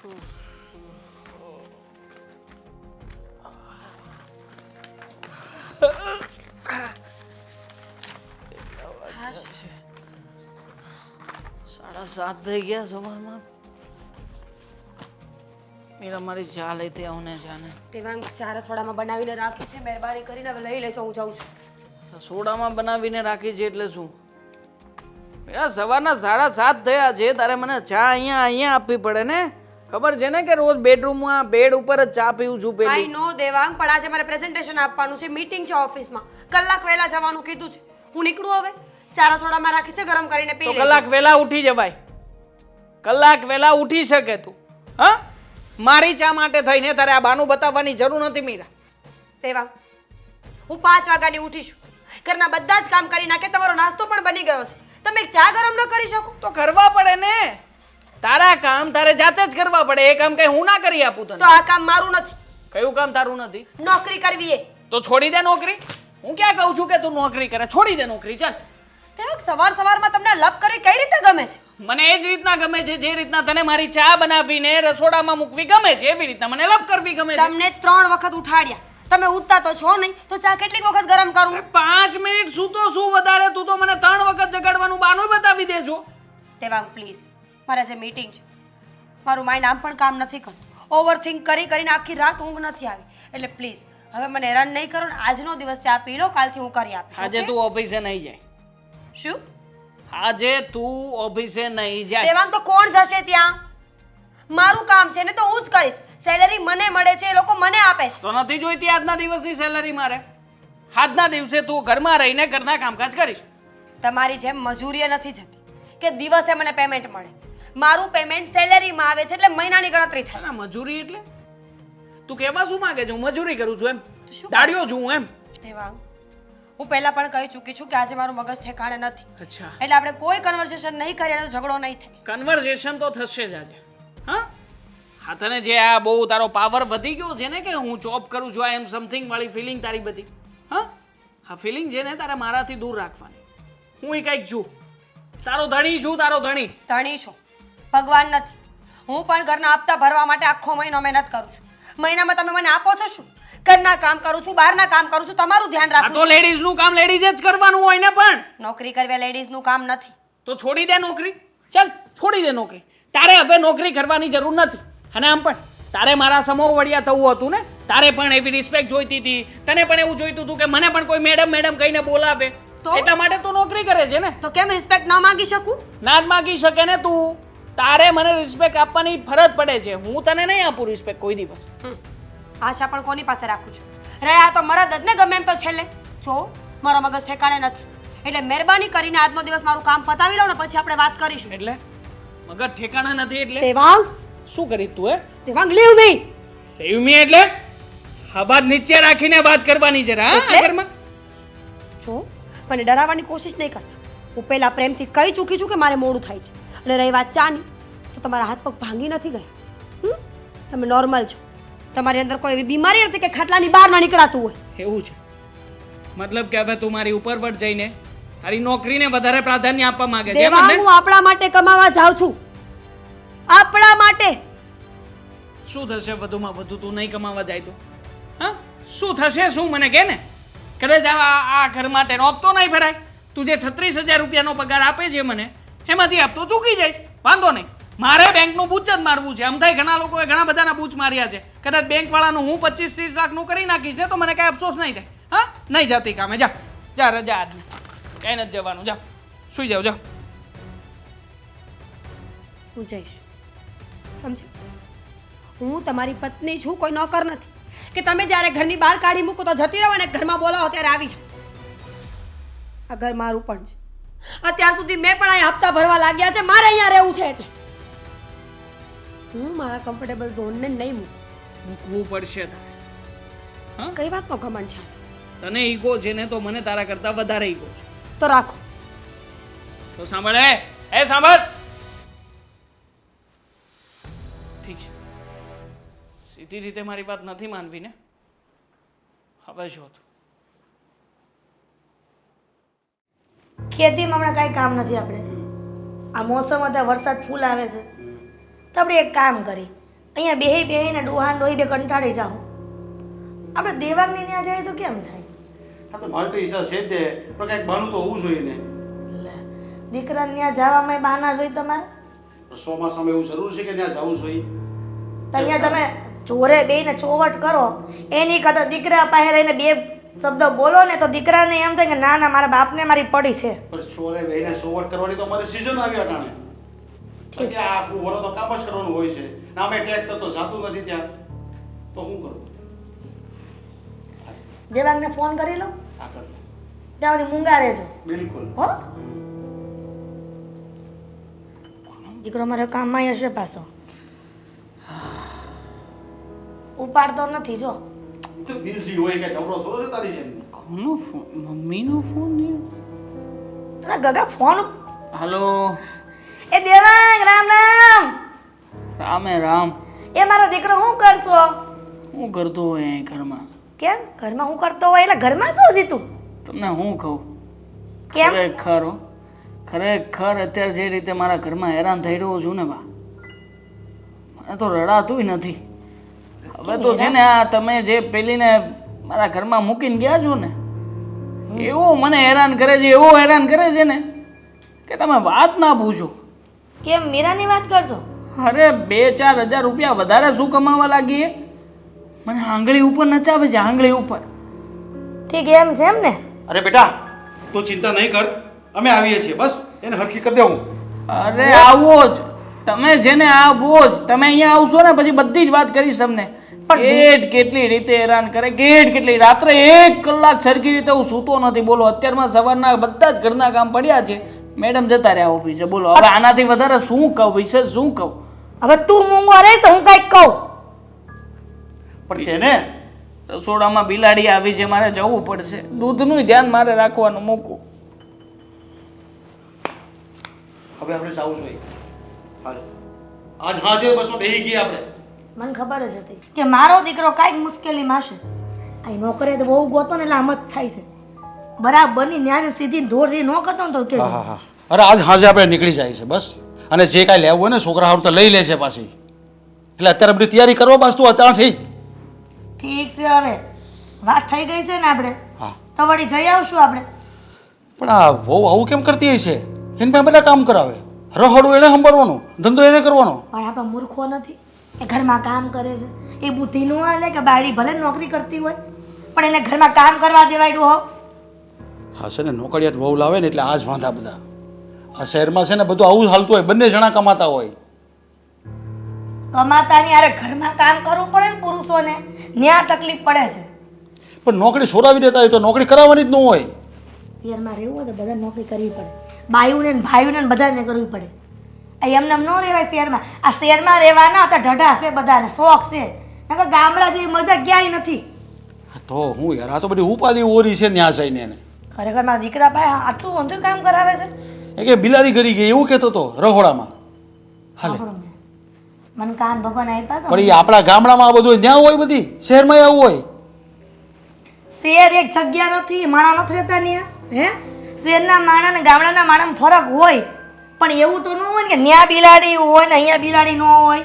સાત થઈ ગયા સવારમાં. મેરા મારી ચા લેતી આવું ને જાને. તેવાંગ ચા રસોડામાં બનાવીને રાખી છે, મહેરબાની કરીને હવે લઈ લેજો, હું જાઉં છું. રસોડામાં બનાવીને રાખી છે એટલે શું? મેરા સવારના 7:30 થયા છે, તારે મને ચા અહીંયા આપવી પડે ને. ખબર છે ને કે રોજ બેડરૂમમાં બેડ ઉપર જ ચા પીવું છું આઈ પેલી. નો દેવાંગ, પણ આજે મારે પ્રેઝન્ટેશન આપવાનું છે, મીટિંગ છે ઓફિસમાં, કલાક વહેલા જવાનું કીધું છે. હું નીકળું હવે. ચા રસોડામાં રાખી છે, ગરમ કરીને પી તો લેજો. કલાક વહેલા ઉઠી જવાય. કલાક વહેલા ઉઠી શકે તું? હા, મારી ચા માટે થઈને તારે આ બાનું બતાવવાની જરૂર નથી મીરા. દેવાંગ, હું 5 વાગ્યાની ઉઠી છું, ઘરના બધા જ કામ કરી નાખે, તમારો નાસ્તો પણ બની ગયો છે, તમે ચા ગરમ ન કરી શકો? તો કરવા પડે ને. તારા કામ તારે જાતે જ કરવા પડે. એ કામ કઈ હું ના કરી આપું તો તને. આ કામ મારું નથી. કયું કામ તારું નથી? નોકરી કરવી એ. તો છોડી દે નોકરી. હું ક્યાં કહું છું કે તું નોકરી કરે? છોડી દે નોકરી, ચાલ. દેવાંગ, સવારમાં તમને લપ કરી કઈ રીતે ગમે છે? મને એ જ રીતના ગમે છે જે રીતના તને મારી ચા બનાવીને રસોડામાં મૂકવી ગમે છે, એવી રીતના મને લપ કરવી ગમે છે. તમને 3 વખત ઉઠાડ્યા, તમે ઉઠતા તો છો નહીં, તો ચા કેટલીક વખત ગરમ કરું? 5 મિનિટ સૂતો શું વધારે? તું તો મને 3 વખત જગાડવાનું બાનું બતાવી દેજો. દેવાંગ પ્લીઝ, મારે જે મીટિંગ છે, મારું માઇન્ડ આમ પણ કામ નથી કરતું, ઓવરથિંક કરીને આખી રાત ઊંઘ નથી આવી, એટલે પ્લીઝ હવે મને હેરાન નહીં કરો ને. આજનો દિવસ ચા પી લો, કાલથી હું કરી આપીશ. આજે તું ઓફિસે નહીં જાય. શું? આજે તું ઓફિસે નહીં જાય. દેવાંગ, તો કોણ જશે ત્યાં? મારું કામ છે ને, તો હું જ કરીશ. સેલેરી મને મળે છે, એ લોકો મને આપે છે. તો નથી જોઈતી આજના દિવસની સેલરી મારે? આજના દિવસે તું ઘરમાં રહીને ઘરના કામકાજ કરીશ. તમારી જેમ મજૂરીએ નથી જતી કે દિવસે મને પેમેન્ટ મળે. મારું પેમેન્ટ સેલેરીમાં આવે છે, એટલે મહિનાની ગણતરી થાય. ના, મજૂરી એટલે તું કહેવા શું માંગે છે? હું મજૂરી કરું છું એમ? તો શું? દાડિયો છું હું એમ? દેવાંગ, હું પહેલા પણ કહી ચૂકી છું કે આજે મારું મગજ ઠેકાણે નથી, અચ્છા, એટલે આપણે કોઈ કન્વર્સેશન નહીં કરીએ અને ઝઘડો નહીં થાય. કન્વર્સેશન તો થશે જ આજે. હા હા, તને જે આ બહુ તારો પાવર વધી ગયો છે ને કે હું જોબ કરું છું, આ એમ સમથિંગ વાળી ફિલિંગ તારી બધી. હા હા, ફિલિંગ છે ને તારે મારાથી દૂર રાખવાની. હું એ કંઈક છું, તારો ધણી છું, તારો ધણી. ધણી છો, ભગવાન નથી. હું પણ ઘરના હપ્તા ભરવા માટે આખો મહિનો મહેનત કરું છું. મહિનામાં તમે મને આપો છો શું? ઘરના કામ કરું છું, બહારના કામ કરું છું, તમારું ધ્યાન આ રાખું તો લેડીઝનું કામ લેડીઝે જ કરવાનું હોય ને. પણ નોકરી કરવી લેડીઝનું કામ નથી. તો છોડી દે નોકરી. ચાલ, છોડી દે નોકરી. તારે હવે નોકરી કરવાની જરૂર નથી. અને આમ પણ તારે મારા સમો વડિયા થવું હતું ને. તારે પણ એવી રિસ્પેક્ટ જોઈતી હતી, તને પણ એવું જોઈતું હતું કે મને પણ કોઈ મેડમ મેડમ કહીને બોલાવે. તો? એટલા માટે તું નોકરી કરે છે ને. તો કેમ રિસ્પેક્ટ ન માંગી શકું? ના જ માગી શકે ને તું. તારે મને રિસ્પેક્ટ આપવાની ફરજ પડે છે. હું તને નહીં આપું રિસ્પેક્ટ કોઈ દિવસ. આશા પણ કોની પાસે રાખું છું? રહ્યા તો મરદ જ ને, ગમે એમ તો છેલ્લે. જો મારો મગજ ઠેકાણે નથી, એટલે મહેરબાની કરીને આજનો દિવસ મારું કામ પતાવી લો ને, પછી આપણે વાત કરીશું. એટલે મગજ ઠેકાણા નથી એટલે દેવાંગ, શું કરી તું? હે દેવાંગ, લીવ મી. લેવ મી એટલે હવા નીચે રાખીને વાત કરવાની છે. હા, એટલે? ઘરમાં જો મને ડરાવવાની કોશિશ નહીં કરતા. હું પહેલા પ્રેમથી કહી ચૂકી છું કે મારે મોડું થાય છે. અને રહી વાત ચાની, તો તમારા હાથ પગ ભાંગી નથી ગયા. તમે નોર્મલ છો. તમારી અંદર કોઈ એવી બીમારી નથી કે ખાટલાની બહાર ના નીકળાતું હોય. એવું છે? મતલબ કે હવે તું મારી ઉપર વટ જઈને તારી નોકરીને વધારે પ્રાધાન્ય આપવા માંગે છે એમ દેવાંગ, ને? હું આપણા માટે કમાવા જાઉં છું. આપણા માટે. શું થશે વધુમાં વધુ તું નહીં કમાવા જાય તો? હા, શું થશે? શું મને કે ને. કદાચ આ ઘર માટે હપ્તો નહીં ભરાય. તું જે 36,000 રૂપિયાનો પગાર આપે છે મને, એમાંથી હપ્તો ચૂકી જાય, વાંધો નહીં. મારે બેંકનું બૂચ જ મારવું છે. આમ થાય ઘણા લોકોએ ઘણા બધાના બૂચ માર્યા છે. કદાચ બેંકવાળાનું હું 25-30 લાખનું કરી નાખીશ ને તો મને કાંઈ અફસોસ નહીં થાય. હા, નહીં જતી કામે. જા જા, રજા આજની. કંઈ નથી જવાનું. જા, સુઈ જાવ. જા. હું જઈશ, સમજો. હું તમારી પત્ની છું, કોઈ નોકર નથી કે તમે જ્યારે ઘરની બહાર કાઢી મૂકો તો જતી રહો અને ઘરમાં બોલાવો ત્યારે આવી જાઓ. આ ઘર મારું પણ છે. અત્યાર સુધી મેં પણ અહીંયા હપ્તા ભરવા લાગ્યા છે. મારે અહીંયા રહેવું છે, એટલે હું મારા કમ્ફર્ટેબલ ઝોનને નહીં મૂકવું પડશે તારે. હા, કઈ વાતનો ઘમંડ છે? તને ઈગો છે ને, તો મને તારા કરતાં વધારે ઈગો છે. તો રાખો. તો સાંભળ. એ સાંભળ. ઠીક છે, સીધી રીતે મારી વાત નથી માનવી ને. હવે જો તું ખેતીમાં હમણાં કાંઈ કામ નથી આપણે. આ મોસમ હતા, વરસાદ ફૂલ આવે છે, તો આપણે એક કામ કરી, અહીંયા બેહીને ડોહાન ડોહી બે કંટાળી જાઓ. આપણે દેવાંગની ત્યાં જાય તો કેમ થાય? હા તો મારે તો ઈચ્છા છે જ તે, પણ કાંઈક બહાનું તો હોવું જોઈએ ને. લે, દીકરાને ત્યાં જવામાં બહાના જોઈ તમારે? ચોમાસામાં એવું જરૂર છે કે ત્યાં જવું જોઈએ? તો અહીંયા તમે ચોરે બેયને ચોવટ કરો એની કરતા દીકરા પાસે રહીને બે શબ્દ બોલો ને તો દીકરાને એમ થાય કે ના ના મારા બાપને મારી પડી છે. પણ ચોરે બેહીને સોવટ કરવાની તો અમારે સીઝન આવી અટાણે. કે આ આખું વરો તો કામ જ કરવાનું હોય છે. નામે ટ્રેક્ટર તો જાતું નથી ત્યાં. તો શું કરું? દેવાંગને ફોન કરી લો, આ કરી લે. ત્યાં સુધી મૂંગા રહેજો. બિલકુલ. હો દીકરો મારો કામમાં હશે પાછો. ઉપાડતો નથી જો. તો બિઝી હોય કે નવરો થોડો છે તારી જેમ. કોનો ફોન? મમ્મીનો ફોન ને? અરે ગગા ફોન હાલો. એ દેવાંગ રામ રામ. રામે રામ. એ મારો દીકરો શું કરશો? હું કરતો હોય અહીં ઘરમાં? કેમ ઘરમાં હું કરતો હોય એટલે ઘરમાં શું જીતું? તમને હું કહું? કેમ? ખરેખર હો. ખરેખર અત્યારે જે રીતે મારા ઘરમાં હેરાન થઈ રહ્યો છું ને બા, મને તો રડાતુંય નથી. હવે તો છે ને આ તમે જે પેલીને મારા ઘરમાં મૂકીને ગયા છો ને, એવો મને હેરાન કરે છે, એવો હેરાન કરે છે ને કે તમે વાત ના પૂછો. કેમ મીરાની વાત કરશો? અરે 2-4 હજાર રૂપિયા વધારે શું કમાવા લાગી એ? મને આંગળી ઉપર નચાવે છે, આંગળી ઉપર. ઠીક એમ છે એમ ને? અરે બેટા તું ચિંતા નહીં કર, અમે આવીએ છીએ, બસ એને હરખી કરી દેવું. અરે આવો જ તમે, જેને આવો જ તમે અહીંયા આવશો ને પછી બધી જ વાત કરીશ તમને. કેટ કેટલી રીતે હેરાન કરે, કેટ કેટલી. રાત્રે 1 કલાક સરખી રીતે હું સૂતો નથી. બોલો અત્યારમાં સવારના બધા જ ઘરના કામ પડ્યા છે, મેડમ જતા રહ્યા ઓફિસે. બોલો હવે આનાથી વધારે શું કહું, વિશે શું કહું? હવે તું મૂંગો રહે તો હું કઈક કહું. પણ કેને રસોડામાં બિલાડી આવી છે, મારે જવું પડશે. દૂધનું ધ્યાન મારે રાખવાનું મૂકું. હવે આપણે જવું જોઈએ. હાલ આજ હાજે બસમાં બેહી ગયા આપણે. મને ખબર જ હતી કે મારો દીકરો કાંઈક મુશ્કેલીમાં હશે. આ નોકરે તો બહુ ગોતો ને એટલે આમ જ થાય છે. બરાબરની ન્યાય સીધી ઢોર જે ન કરતો ને તો કે હા હા. અરે આજ હાજે આપણે નીકળી જાય છે બસ. અને જે કાંઈ લેવું હોય ને છોકરા હારું તો લઈ લે છે પાછી. એટલે અત્યારે બધી તૈયારી કરવા બસ તું અત્યારથી. ઠીક છે હવે વાત થઈ ગઈ છે ને આપણે, હા તો વળી જઈ આવશું આપણે. પણ આ બહુ આવું કેમ કરતી હશે? એને પાસે બધા કામ કરાવે, રહોડું એને સંભાળવાનું, ધંધો એને કરવાનો. પણ આપણે મૂર્ખો નથી એ ઘરમાં કામ કરે છે. એ બુદ્ધિ નું હાલે કે બાળી ભલે નોકરી કરતી હોય પણ એને ઘરમાં કામ કરવા દેવાયડું હો. હા છે ને નોકરિયાત બહુ લાવે ને એટલે આ જ વાંધા બધા. આ શહેરમાં છે ને બધું આવું જ હાલતું હોય, બંને જણા કમાતા હોય. કમાતાની અરે ઘરમાં કામ કરવું પડે ને પુરુષોને, ન્યા તકલીફ પડે છે. પણ નોકરી છોડાવી દેતા હોય તો નોકરી કરાવવાની જ ન હોય. શહેરમાં રહેવું હોય તો બધા નોકરી કરવી પડે, બાયુને ને ભાઈઓને ને બધાને કરવી પડે. આ એમને એમ ન રહેવાય શહેરમાં. આ શહેરમાં રહેવાના તો ઢઢા છે બધાને, શોખ છે. નકર ગામડા જેવી મજા ક્યાંય નથી. તો હું યાર આ તો બધી ઉપાધિ ઓરી છે ન્યા જઈને એને. ખરેખર મારા દીકરા પાસે આટલું ઊંધું કામ કરાવે છે. એ કે બિલાડી કરી ગઈ એવું કહેતો હતો રહોડામાં. હાલે મને કાન ભગવાન આપ્યા પણ છે. એ આપણા ગામડામાં આ બધું ત્યાં હોય, બધી શહેરમાં આવું હોય. શહેર એક જગ્યા નથી, માણા નથી રહેતા ન્યા. હે શહેરના માણા ને ગામડાના માણામાં ફરક હોય પણ એવું તો ન હોય ને કે ન્યા બિલાડી હોય ને અહીંયા બિલાડી ન હોય,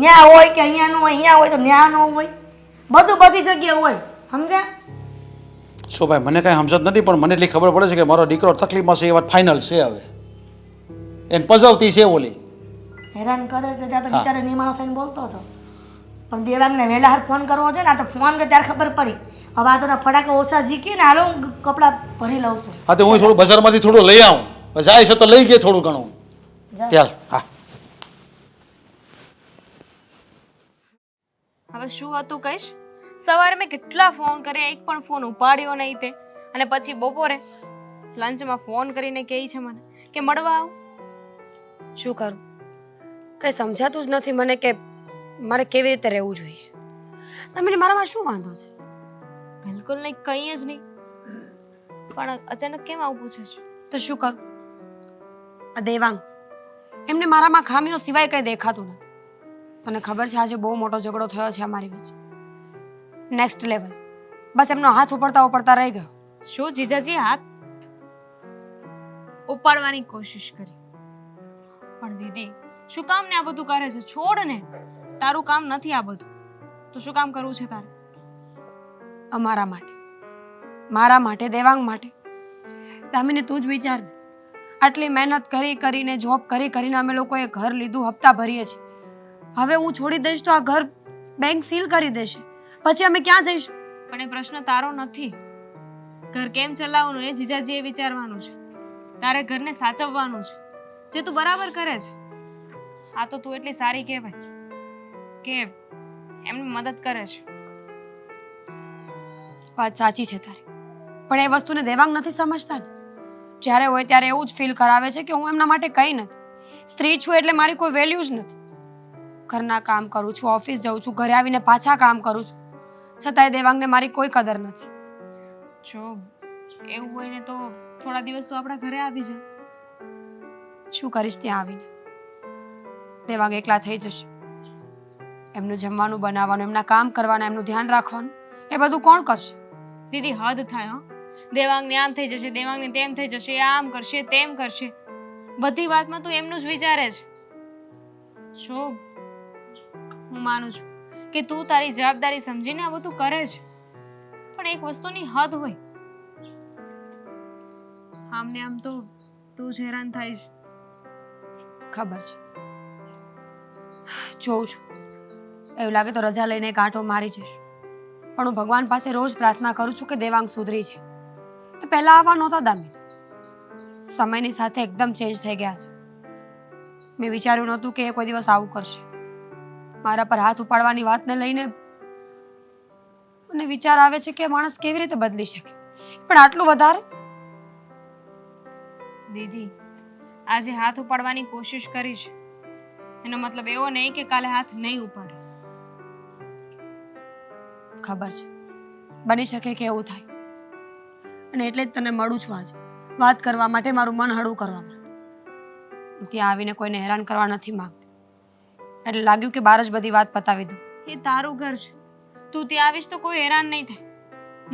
ન્યા હોય કે અહીંયા ન હોય, અહીંયા હોય તો ન્યા ન હોય. બધું બધી જગ્યાએ હોય, સમજ્યા? શું ભાઈ મને કાંઈ સમજત નથી પણ મને એટલી ખબર પડે છે કે મારો દીકરો તકલીફમાં છે એ વાત ફાઇનલ છે. હવે એને પજવતી છે ઓલી, હેરાન કરે છે. ત્યાં તો બિચારો નિમાણો થઈને બોલતો હતો પણ દેવાંગને વહેલા હાર ફોન કરવો છે ને. આ તો ફોન કે ત્યારે ખબર પડી. હવે આ તો ફટાકા ઓછા ઝીકી ને હાલો હું કપડાં ભરી લઉં છું. હા તો હું થોડું બજારમાંથી થોડું લઈ આવું, જાય છે તો લઈ ગયે થોડું ઘણું. ચાલ હા. હવે શું હતું કહીશ? સવારે મેં કેટલા ફોન કર્યા, એક પણ ફોન ઉપાડ્યો નહીં તે. અને પછી બપોરે લંચમાં ફોન કરીને કહે છે મને કે મળવા આવ. શું કરું? કંઈ સમજાતું જ નથી મને કે મારે કેવી રીતે રહેવું જોઈએ. તમને મારામાં શું વાંધો છે? બિલકુલ નહીં, કંઈ જ નહીં. પણ અચાનક કેમ આવું પૂછે છે? તો શું કરું? આ દેવાંગ, એમને મારામાં ખામીઓ સિવાય કંઈ દેખાતું નથી. તને ખબર છે આજે બહુ મોટો ઝઘડો થયો છે અમારી વચ્ચે, નેક્સ્ટ લેવલ. બસ એમનો હાથ ઉપડતા ઉપડતા રહી ગયો. શું જીજાજી હાથ ઉપાડવાની કોશિશ કરી, પણ દીદી શું કામ ને આ બધું કરે છે? છોડ ને. તારું કામ નથી આ બધું. તો શું કામ કરવું છે તારે? અમારા માટે, મારા માટે, દેવાંગ માટે. દામિની તું જ વિચાર ને, આટલી મહેનત કરી કરીને, જોબ કરી કરીને અમે લોકોએ ઘર લીધું, હપ્તા ભરીએ છીએ. હવે હું છોડી દઈશ તો આ ઘર બેંક સીલ કરી દેશે. પછી અમે ક્યાં જઈશું? પણ એ પ્રશ્ન તારો નથી. ઘર કેમ ચલાવવાનું એ જીજાજીએ વિચારવાનું છે. તારે ઘરને સાચવવાનું છે, જે તું બરાબર કરે છે. આ તો તું એટલી સારી કહેવાય કે એમની મદદ કરે છે. વાત સાચી છે તારી, પણ એ વસ્તુને દેવાંગ નથી સમજતા ને. જ્યારે હોય ત્યારે એવું જ ફીલ કરાવે છે કે હું એમના માટે કંઈ નથી. સ્ત્રી છું એટલે મારી કોઈ વેલ્યુ જ નથી. ઘરના કામ કરું છું, ઓફિસ જાઉં છું, ઘરે આવીને પાછા કામ કરું છું, છતાંય દેવાંગને મારી કોઈ કદર નથી. જો એવું હોય ને તો થોડા દિવસ તું આપણા ઘરે આવી જા. શું કરીશ ત્યાં આવીને? દેવાંગ એકલા થઈ જશે. એમનું જમવાનું બનાવવાનું, એમના કામ કરવાના, એમનું ધ્યાન રાખવાનું, એ બધું કોણ કરશે? દીદી હદ થાય હો. દેવાંગને આમ થઈ જશે, દેવાંગને તેમ થઈ જશે, આમ કરશે તેમ કરશે. બધી વાતમાં તું એમનું જ વિચારે છે. જો હું માનું છું કે તું તારી જવાબદારી સમજીને આ બધું કરે છે, પણ એક વસ્તુની હદ હોય. આમને આમ તો તું જ હેરાન થાય છે. ખબર છે, જોઉં છું. એવું લાગે તો રજા લઈને એક આંટો મારી જઈશ. પણ હું ભગવાન પાસે રોજ પ્રાર્થના કરું છું કે દેવાંગ સુધરી જાય. એ પહેલા આવા નહોતા દામિની, સમયની સાથે એકદમ ચેન્જ થઈ ગયા છે. મેં વિચાર્યું નહોતું કે એ કોઈ દિવસ આવું કરશે. મારા પર હાથ ઉપાડવાની વાતને લઈને મને વિચાર આવે છે કે માણસ કેવી રીતે બદલી શકે, પણ આટલું વધારે. દીદી આજે હાથ ઉપાડવાની કોશિશ કરી છે, એનો મતલબ એવો નહીં કે કાલે હાથ નહીં ઉપાડે. ખબર છે, બની શકે કે એવું થાય, અને એટલે જ તને મળું છું આજે, વાત કરવા માટે, મારું મન હળવું કરવા માટે. હું ત્યાં આવીને કોઈને હેરાન કરવા નથી માંગતી, એટલે લાગ્યું કે બહાર જ બધી વાત પતાવી દઉં. એ તારું ઘર છે, તું ત્યાં આવીશ તો કોઈ હેરાન નહીં થાય.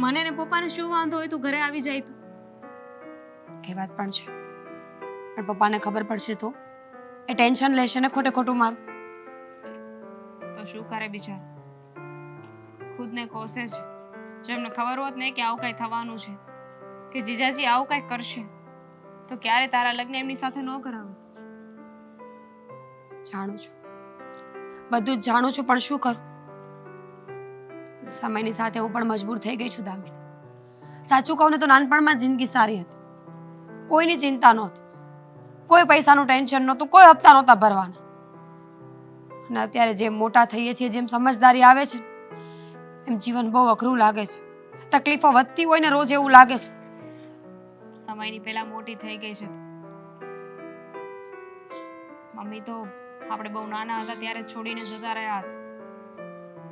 મને ને પપ્પાને શું વાંધો હોય તું ઘરે આવી જાય તો? એ વાત પણ છે, પણ પપ્પાને ખબર પડશે તો એ ટેન્શન લેશે ને ખોટે ખોટું મારું. તો શું કરે બિચારો? ખુદને કોસે છે. જો એમને ખબર હોત ને કે આવું કઈ થવાનું છે, કે જીજાજી આવું કઈ કરશે, તો ક્યારે તારા લગ્ન એમની સાથે ન કરાવે. જાણું છું, બધું જ જાણું છું, પણ શું કરું? સમયની સાથે હું પણ મજબૂર થઈ ગઈ છું દામિની. સાચું કહું ને તો નાનપણમાં જિંદગી સારી હતી, કોઈની ચિંતા નહોતી, કોઈ પૈસાનું ટેન્શન નહોતું, કોઈ હપ્તા નહોતા ભરવાના. અને અત્યારે જેમ મોટા થઈએ છીએ, જેમ સમજદારી આવે છે, એમ જીવન બહુ અઘરું લાગે છે. તકલીફો વધતી હોય ને રોજ એવું લાગે છે. સમયની પહેલા મોટી થઈ ગઈ છે. મમ્મી તો આપણે બહુ નાના હતા ત્યારે છોડીને જતા રહ્યા હતા.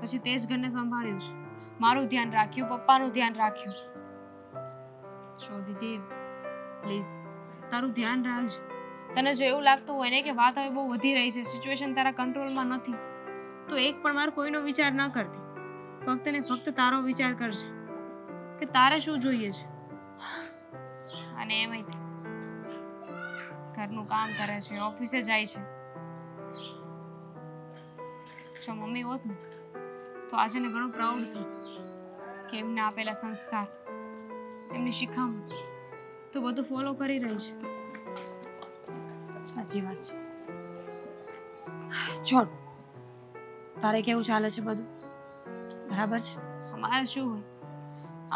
પછી તે જ ઘરને સંભાળ્યું છે, મારું ધ્યાન રાખ્યું, પપ્પાનું ધ્યાન રાખ્યું. જો દીદી પ્લીઝ તારું ધ્યાન રાખજો. તને જો એવું લાગતું હોય ને કે વાત હવે બહુ વધી રહી છે, સિચ્યુએશન તારા કંટ્રોલમાં નથી, તો એક પણ વાર કોઈનો વિચાર ન કરતી. ફક્ત ને ફક્ત તારો વિચાર કરશે કે તારે શું જોઈએ છે. અને એમાંય ઘરનું કામ કરે છે, ઓફિસે જાય છે. જો મમ્મી હોત ને તો આજે ને ઘણું પ્રાઉડ થયું કે એમને આપેલા સંસ્કાર, એમની શિખામણ તો બધું ફોલો કરી રહી છે. સાચી વાત છે. છોડ, તારે કેવું ચાલે છે બધું? બરાબર છે? અમારે શું હોય,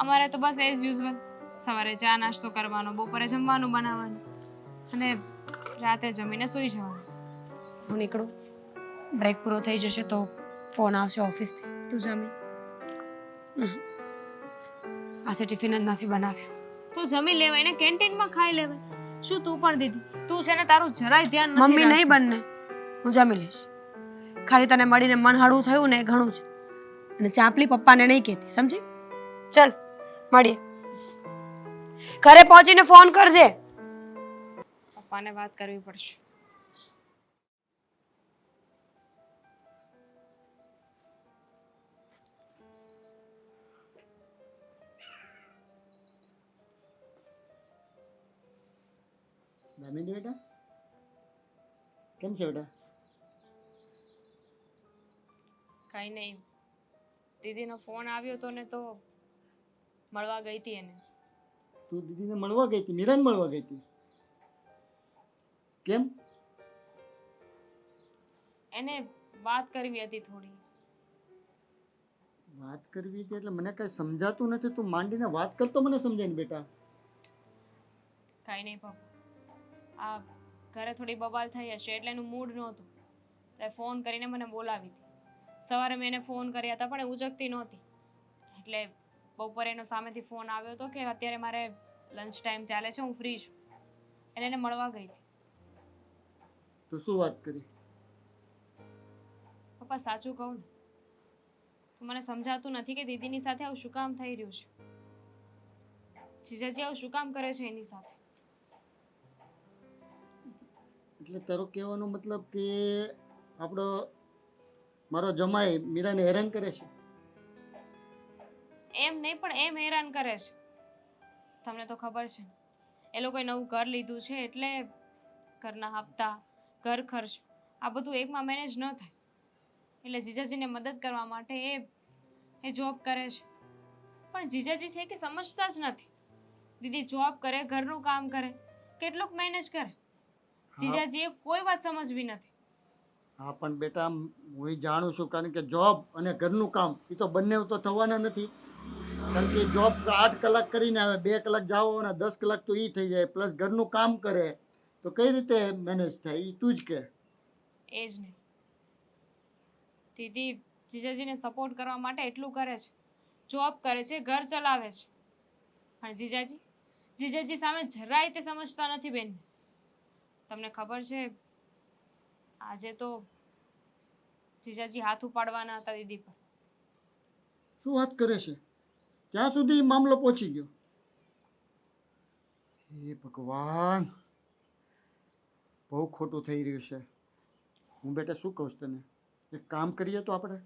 અમારે તો બસ એઝ યુઝ્યુઅલ, સવારે ચા નાસ્તો કરવાનો, બપોરે જમવાનું બનાવવાનું અને રાતે જમીને સૂઈ જવાનું. હું નીકળું, બ્રેક પૂરો થઈ જશે તો ફોન આવશે ઓફિસથી. તું જમી આજે ટિફિન જ નથી બનાવ્યું. તું જમી લેવાય ને કેન્ટીનમાં ખાઈ લેવાય. શું તું પણ દીદી, તું છે ને તારું જરાય ધ્યાન નથી મમ્મી નહીં રાખતી. બનને, હું જમી લઈશ. ખાલી તને મળીને મન હળવું થયું ને એ ઘણું છે. અને ચાપલી પપ્પાને નહીં કહેતી, સમજી? ચલ મળીએ. ઘરે પહોંચીને ફોન કરજે. પપ્પાને વાત કરવી પડશે. દામિની બેટા, કેમ છે બેટા? કાંઈ નહીં, દીદીનો ફોન આવ્યો હતો ને તો મળવા ગઈ હતી એને. તું દીદીને મળવા ગઈ હતી, મીરાને મળવા ગઈ હતી? કેમ? એને વાત કરવી હતી થોડી. વાત કરવી હતી એટલે મને કઈ સમજાતું નથી. તું માંડીને વાત કરતો મને સમજાય ને બેટા. કાંઈ નહીં પપ્પા, આ ઘરે થોડી બબાલ થઈ હશે એટલે એનું મૂડ નહોતું, એટલે ફોન કરીને મને બોલાવી હતી. સવારે મેં એને ફોન કર્યા હતા પણ એ ઉચકતી નહોતી, એટલે બપોરે એનો સામેથી ફોન આવ્યો હતો કે અત્યારે મારે લંચ ટાઈમ ચાલે છે, હું ફ્રી છું, એટલે એને મળવા ગઈ હતી. તો શું વાત કરી? પપ્પા સાચું કહું ને તો મને સમજાતું નથી કે દીદીની સાથે આવું શું કામ થઈ રહ્યું છે. જીજાજી આવું શું કામ કરે છે એની સાથે? એટલે તારો કહેવાનો મતલબ કે આપણો મારો જમાઈ મીરાને હેરાન કરે છે? એમ નહીં પણ એમ હેરાન કરે છે. તમને તો ખબર છે એ લોકોએ નવું ઘર લીધું છે એટલે ઘરના હપ્તા, ઘર ખર્ચ આ બધું એકમાં મેનેજ ન થાય, એટલે જીજાજીને મદદ કરવા માટે એ જોબ કરે છે. પણ જીજાજી છે કે સમજતા જ નથી. દીદી જોબ કરે, ઘરનું કામ કરે, કેટલુંક મેનેજ કરે, જીજાજીએ કોઈ વાત સમજવી નથી. હા પણ બેટા હું જાણું છું, કારણ કે જોબ અને ઘરનું કામ એ તો બંને તો થવાના નથી. કારણ કે જોબ 8 કલાક કરીને આવે, 2 કલાક જાઓ અને 10 કલાક તો એ થઈ જાય, પ્લસ ઘરનું કામ કરે તો કઈ રીતે મેનેજ થાય એ તું જ કે. એ જ નહીં, દીદી જીજાજીને સપોર્ટ કરવા માટે એટલું કરે છે, જોબ કરે છે, ઘર ચલાવે છે, પણ જીજાજી સામે જરાય તે સમજતા નથી બેન. તમને ખબર છે આજે તો જીજાજી હાથ ઉપાડવાના હતા દીદી પર. શું વાત કરે છે? ક્યાં સુધી ઈ મામલો પહોંચી ગયો? હે ભગવાન, બહુ ખોટું થઈ રહ્યું છે. હું બેટા શું કહું છું તને, એક કામ કરીએ તો આપણે.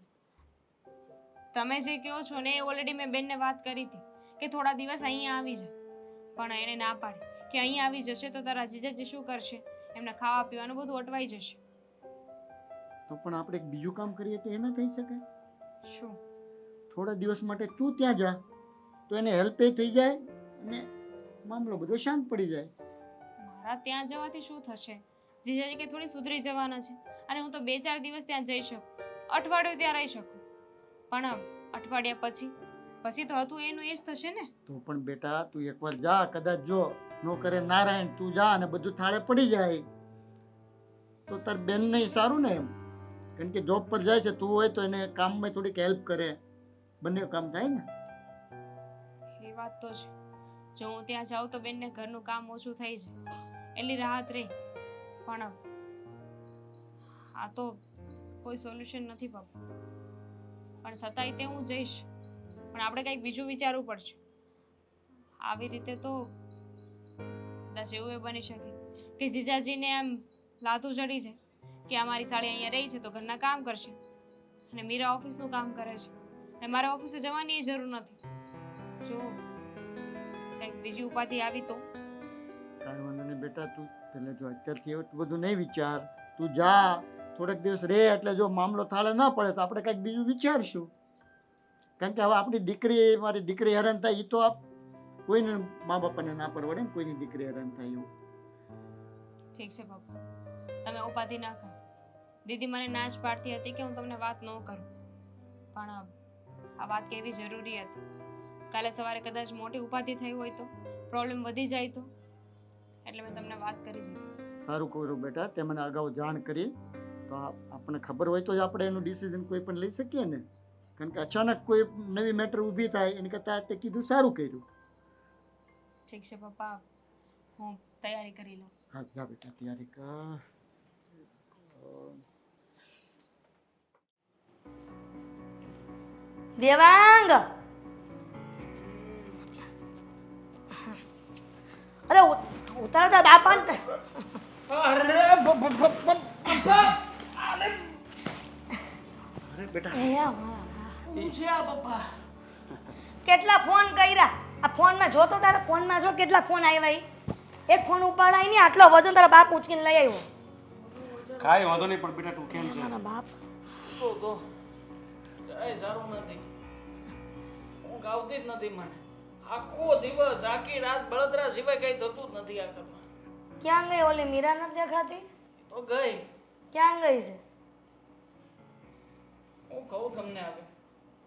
તમે જે કહો છો ને એ ઓલરેડી મેં બેનને વાત કરી હતી કે થોડા દિવસ અહીંયા આવી જાય, પણ એણે ના પાડી કે અહીં આવી જશે તો તારા જીજાજી શું કરશે, એમને ખાવા પીવાનું બધું અટવાઈ જશે. તો પણ આપણે એક બીજું કામ કરીએ તો એ ના થઈ શકે? શું? થોડા દિવસ માટે તું ત્યાં જા તો એને હેલ્પ એ થઈ જાય અને મામલો બધો શાંત પડી જાય. મારા ત્યાં જવાથી શું થશે? જીજાજી કે થોડી સુધરી જવાના છે, અને હું તો 2-4 દિવસ ત્યાં જઈ શકું, અઠવાડિયું ત્યાં રહી શકું, પણ અઠવાડિયા પછી તો હતું એનું એ જ થશે ને. તો પણ બેટા તું એકવાર જા, કદાચ જો નો કરે નારાયણ, તું જા અને બધું થાળે પડી જાય તો તાર બેન નહીં સારું ને એમ. કારણ કે જોબ પર જાય છે, તું હોય તો એને કામમાં થોડીક હેલ્પ કરે, બંને કામ થાય ને. એ વાત તો છે, જો હું ત્યાં જાઉં તો બેનને ઘરનું કામ ઓછું થઈ જાય એટલી રાહત રહે, પણ આ તો કોઈ સોલ્યુશન નથી પપ્પા. પણ છતાંય તે હું જઈશ, પણ આપણે કંઈક બીજું વિચારવું પડશે. આવી રીતે તો કદાચ એવું એ બની શકે કે જીજાજીને એમ લાતું ચડી જાય કે અમારી સાડી અહીંયા રહી છે તો ઘરના કામ કરશે, અને મીરા ઓફિસનું કામ કરે છે અને મારે ઓફિસે જવાની જરૂર નથી. જો કંઈક બીજી ઉપાધિ આવી તો? કાંઈ વાંધો નહીં બેટા, તું પહેલે જો અત્યારથી એવું બધું નહીં વિચાર, તું જા થોડાક દિવસ રહે, એટલે જો મામલો થાળે ના પડે તો આપણે કંઈક બીજું વિચારશું. કારણ કે હવે આપણી દીકરી, મારી દીકરી હેરાન થાય એ તો કોઈને મા બાપાને ના પરવડે ને, કોઈની દીકરી હેરાન થાય એવું. ઠીક છે પપ્પા, તમે ઉપાધિ ના કરો. દીદી મને ના જ પાડતી હતી કે હું તમને વાત ન કરું, પણ આ વાત કેવી જરૂરી હતી. કાલે સવારે કદાચ મોટી ઉપાધિ થઈ હોય તો, પ્રોબ્લેમ વધી જાય તો, એટલે મેં તમને વાત કરી દીધી. સારું કર્યું બેટા, તે મને અગાઉ જાણ કરી તો આપણને ખબર હોય તો જ આપણે એનું ડિસિઝન કોઈ પણ લઈ શકીએ ને. કારણ કે અચાનક કોઈ નવી મેટર ઊભી થાય એની કરતાં તે કીધું સારું કર્યું. ઠીક છે પપ્પા, હું તૈયારી કરી લઉં. હા જા બેટા, તૈયારી કર. દેવાંગ, અરે ઉતાર દા બાપા ને. અરે પપ્પા, અરે બેટા, શું છે આ પપ્પા? કેટલા ફોન કર્યા, આ ફોનમાં જો તો તારા ફોનમાં જો કેટલા ફોન આવ્યા ઈ. એક ફોન ઉપાડાય નહીં, આટલો વજન તારા બાપ ઉચકીને લઈ આવ્યો. કાંઈ વાંધો નહીં, પણ બેટા તું કેમ છે? મારા બાપ તો જરાય સારું નથી. ઊંઘ આવતી જ નથી મને. આખો દિવસ આખી રાત બળતરા સિવાય કઈ થતું જ નથી આ ઘરમાં. ક્યાં ગઈ ઓલી મીરા નથી દેખાતી? તો ગઈ. ક્યાં ગઈ છે? હું કહું તમને હવે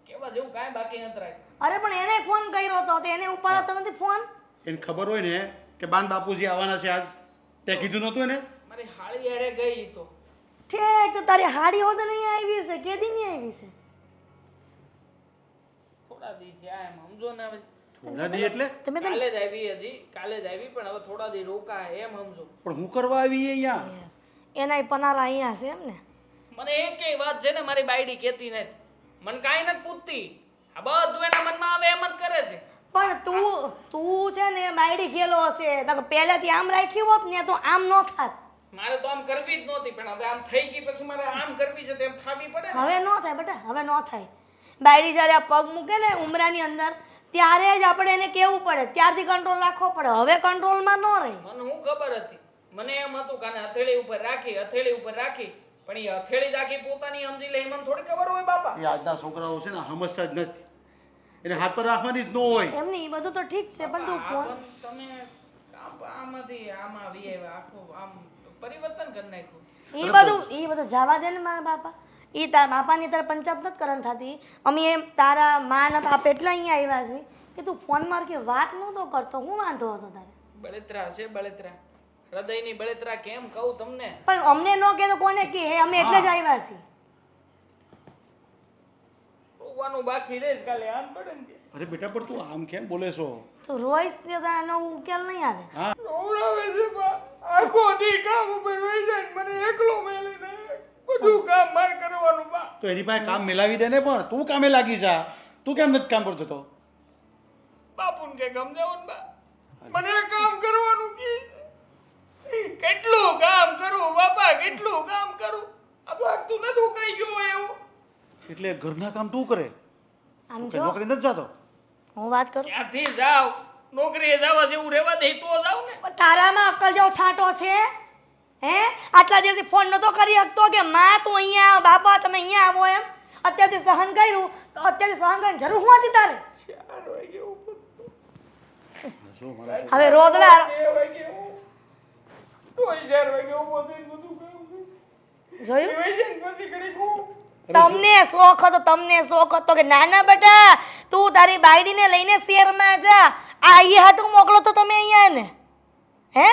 કેવા જેવું કાંઈ બાકી નથી રાખ્યું. અરે પણ એને ફોન કર્યો હતો તો એને ઉપાડતો નથી ફોન. એને ખબર હોય ને કે બાન બાપુજી આવવાના છે આજ, તે કીધું નહોતું એને? મારી હાળી હારે ગઈ ઈ તો. ઠેક, તો તારી હાડી હોદ નહીં આવી છે, કેદી નહીં આવી છે? થોડા દી થયા એમ સમજો ને હવે. થોડા દી એટલે તમે કાલે જ આવી હજી, કાલે જ આવી પણ હવે થોડા દી રોકાય એમ સમજો. પણ હું કરવા આવી અહીંયા? એનાય પનારા અહીંયા છે એમ ને? મને એકેય વાત છે ને મારી બાયડી કહેતી નથી. મને કાંઈ નથી પૂછતી. આ બધું એના મનમાં આવે એમ જ કરે છે. પણ તું છે ને બાયડી ખેલો હશે, તો પહેલેથી આમ રાખ્યું હોત ને તો આમ ન થાત. મારે તો આમ કરવી જ નહોતી પણ હવે આમ થઈ ગઈ પછી મારે આમ કરવી છે તો એમ થાવી પડે ને. હવે ન થાય બેટા, હવે ન થાય. બાયડી જ્યારે આ પગ મૂકે ને ઉમરાની અંદર ત્યારે જ આપણે એને કહેવું પડે, ત્યારથી કંટ્રોલ રાખવો પડે. હવે કંટ્રોલમાં ન રહે. મને હું ખબર હતી, મને એમ હતું કે આને હથેળી ઉપર રાખી, હથેળી ઉપર રાખી, પણ એ હથેળી રાખી પોતાની સમજી લે, મને થોડી ખબર હોય બાપા. એ આજના છોકરાઓ છે ને સમજતા જ નથી. એને હાથ પર રાખવાની જ ન હોય. એમ નહીં, એ બધું તો ઠીક છે, પણ તું આ ફોન પણ તમે આમાંથી આમાં આવી આવ્યા, આખું આમ પરિવર્તન કરી નાખ્યું. એ બધું જવા દે ને મારા બાપા. એ તારા બાપાની તારે પંચાયત નથી કરન થતી. અમે એમ તારા મા ના બાપ એટલા અહીંયા આવ્યા છે કે તું ફોન માર કે વાત નહોતો કરતો. હું વાંધો હતો તારે? બળતરા છે બળતરા, હૃદયની બળતરા કેમ કહું તમને. પણ અમને ન કે તો કોને કે? અમે એટલે જ આવ્યા છીએ. રોવાનું બાકી રહે જ, કાલે આમ પડે ને ત્યાં. અરે બેટા પણ તું આમ કેમ બોલે છો? તું રોઈશ ને તો એનો ઉકેલ નહીં આવે. હા, રોવડાવે છે બા. આખો દી કામ ઉપર વહી જાય ને મને એકલો મેલીને બધું કામ માર કરવાનું બા. તો એની પાસે કામ મેલાવી દે ને. પણ તું કામે લાગી જા. તું કેમ નથી કામ કરતો? તો બાપુને કે ગમજાવું ને બા, મને કામ કરવાનું કે કેટલું કામ કરું બાપા, કેટલું કામ કરું. આ લાગતું નતું કઈ ગયો હોય એવું. એટલે ઘરના કામ તું કરે? આમ કે જો નોકરી નથી જતો? હું વાત કરું, ક્યાંથી જાવ? નોકરીએ જવા જેવું રહેવા દે તો જાવ ને. પણ તારામાં અક્કલ જેવો છાંટો છે? હે, આટલા દિવસથી ફોન નતો કરી શકતો કે માં તું અહીંયા આવ, બાપા તમે અહીંયા આવો એમ? અત્યારથી સહન કર્યું તો અત્યારથી સહન કરવાની જરૂર શું હતી તારે? 4 વાગે ઉપર શું મારા હવે રોદડા 2 વાગે હું તોય 4 વાગે ઉભો થઈને બધું કામ કરું. જોયું? એવાય છે ને પછી ઘડીક હું તમને શોખ હતો, તમને શોખ હતો કે નાના બેટા તું તારી બાયડીને લઈને શહેરમાં જા. આ અહીંયા હાટું મોકલો તો તમે અહીંયા ને? હે,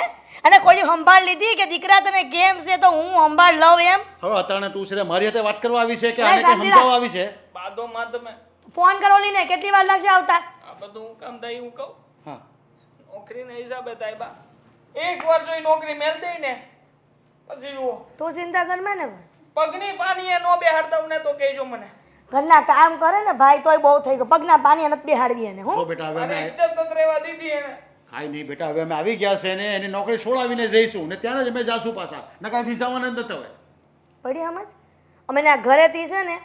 અને કોઈ સંભાળ લીધી કે દીકરા તને કેમ છે તો હું સંભાળ લઉં એમ? હવે અતાણે તું છે મારી હાથે વાત કરવા આવી છે કે નહીં, આને કઈ શાંતિ સમજાવવા આવી છે? બાદોમાં તમે ફોન કરો લીને, કેટલી વાર લાગશે આવતા? આ બધું હું કામ થાય હું કહું. હા, નોકરીના હિસાબે થાય બા. એકવાર જો ઈ નોકરી મેલ દઈ ને પછી જુઓ તું ચિંતા કર માં ને. પગની પાણીએ નો બેહાડ દઉં ને તો કહેજો મને. ઘરના કામ કરે ને ભાઈ તોય બહુ થઈ ગયું. પગના પાણી નથી બેહાડવી એને. તો હું બેટા હવે મારી અમે ઇજ્જત નથી રહેવા દીધી એને. કાંઈ નહીં બેટા, હવે અમે આવી ગયા છે ને એની નોકરી છોડાવીને જઈશું ને ત્યાં જ અમે જાશું પાછા. નકાઈથી જવાના જ નથી હવે. પડી સમજ? અમે ના ઘરેથી છે ને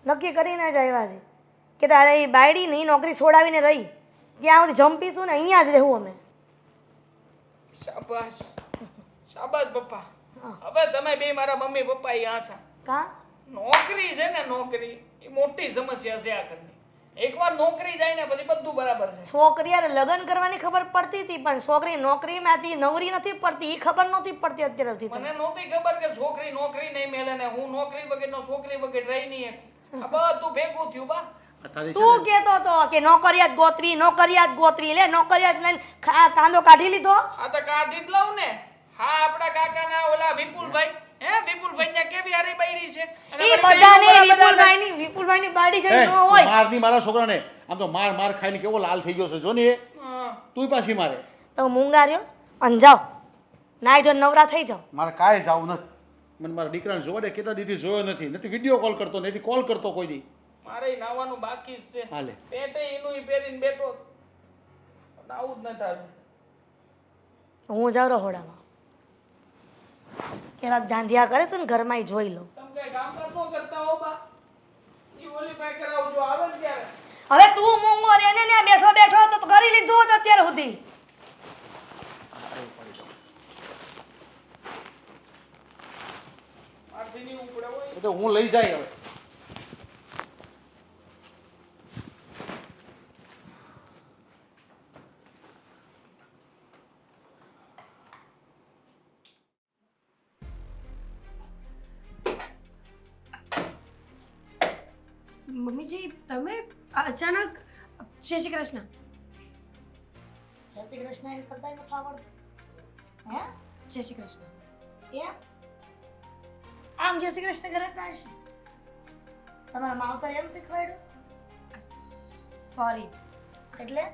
નક્કી કરીને જ આવ્યા છે કે તારે એ બાયડીની નોકરી છોડાવીને રહી ત્યાં સુધી જંપીશું ને અહીંયા જ રહેવું અમે. શાબાશ શાબાશ પપ્પા. હવે તમે બે મારા મમ્મી પપ્પા અહીંયા છે. કા નોકરી છે ને નોકરી એ મોટી સમસ્યા છે આ ઘરની. એકવાર નોકરી જાય ને પછી બધું બરાબર છે. છોકરી યાર લગ્ન કરવાની ખબર પડતી હતી પણ છોકરી નોકરીમાંથી નવરી નથી પડતી એ ખબર નહોતી પડતી અત્યાર સુધી. મને નહોતી ખબર કે છોકરી નોકરી નહીં મેલે ને હું નોકરી વગરનો છોકરી વગર રહી નહીં શકું. આ બધું ભેગું થયું બા. તારી છે તું કહેતો હતો કે નોકરિયાત ગોતવી લે નોકરિયાત લઈને કાંદો કાઢી લીધો. આ તો કાઢી જ લઉં ને. હા આપણા કાકાના ઓલા વિપુલભાઈ, હે વિપુલભાઈ ને કેવી હારી બૈરી છે. અને એ અમારી બધાને વિપુલભાઈની બાડી ને જેવી ન હોય. મારની મારા છોકરાને આમ તો માર ખાઈને કેવો લાલ થઈ ગયો છે જો ને એ. હા. તું પાછી મારે. તો મૂંગા રહ્યો અને જાઓ નાઈ જો નવરા થઈ જાઓ. મારે કાંઈ જવું નથી. મને મારા દીકરાને જોવા દે. કેટલા દીધી જોયો નથી વિડીયો કોલ કરતો નથી કોલ કરતો કોઈ દી. મારે નાવાનું બાકી જ છે. હાલે પેટે એનું પહેરીને બેઠો નાવું જ ન થાય. હું જાઉં રહોડામાં કેવા ધાંધિયા કરે છે ને ઘરમાં ઈ જોઈ લઉં. તમે કઈ કામકાજ ન કરતા હો બા. ઈ ઓલી પાસે કરાવજો આવે ને ત્યારે. હવે તું મૂંગો રે ને ત્યાં બેઠો બેઠો તો કરી લીધું હોત અત્યાર સુધી. મારથી નહીં ઉપડે હોય. એ તો હું લઈ જાય હવે. મમ્મીજી તમે અચાનક જય શ્રી કૃષ્ણ. જય શ્રી કૃષ્ણ એમ કરતા નથી આવડતું હે જય શ્રી કૃષ્ણ. એમ આમ જય શ્રી કૃષ્ણ કરે તો હશે તમારા માવતર એમ શીખવાડ્યું સોરી. એટલે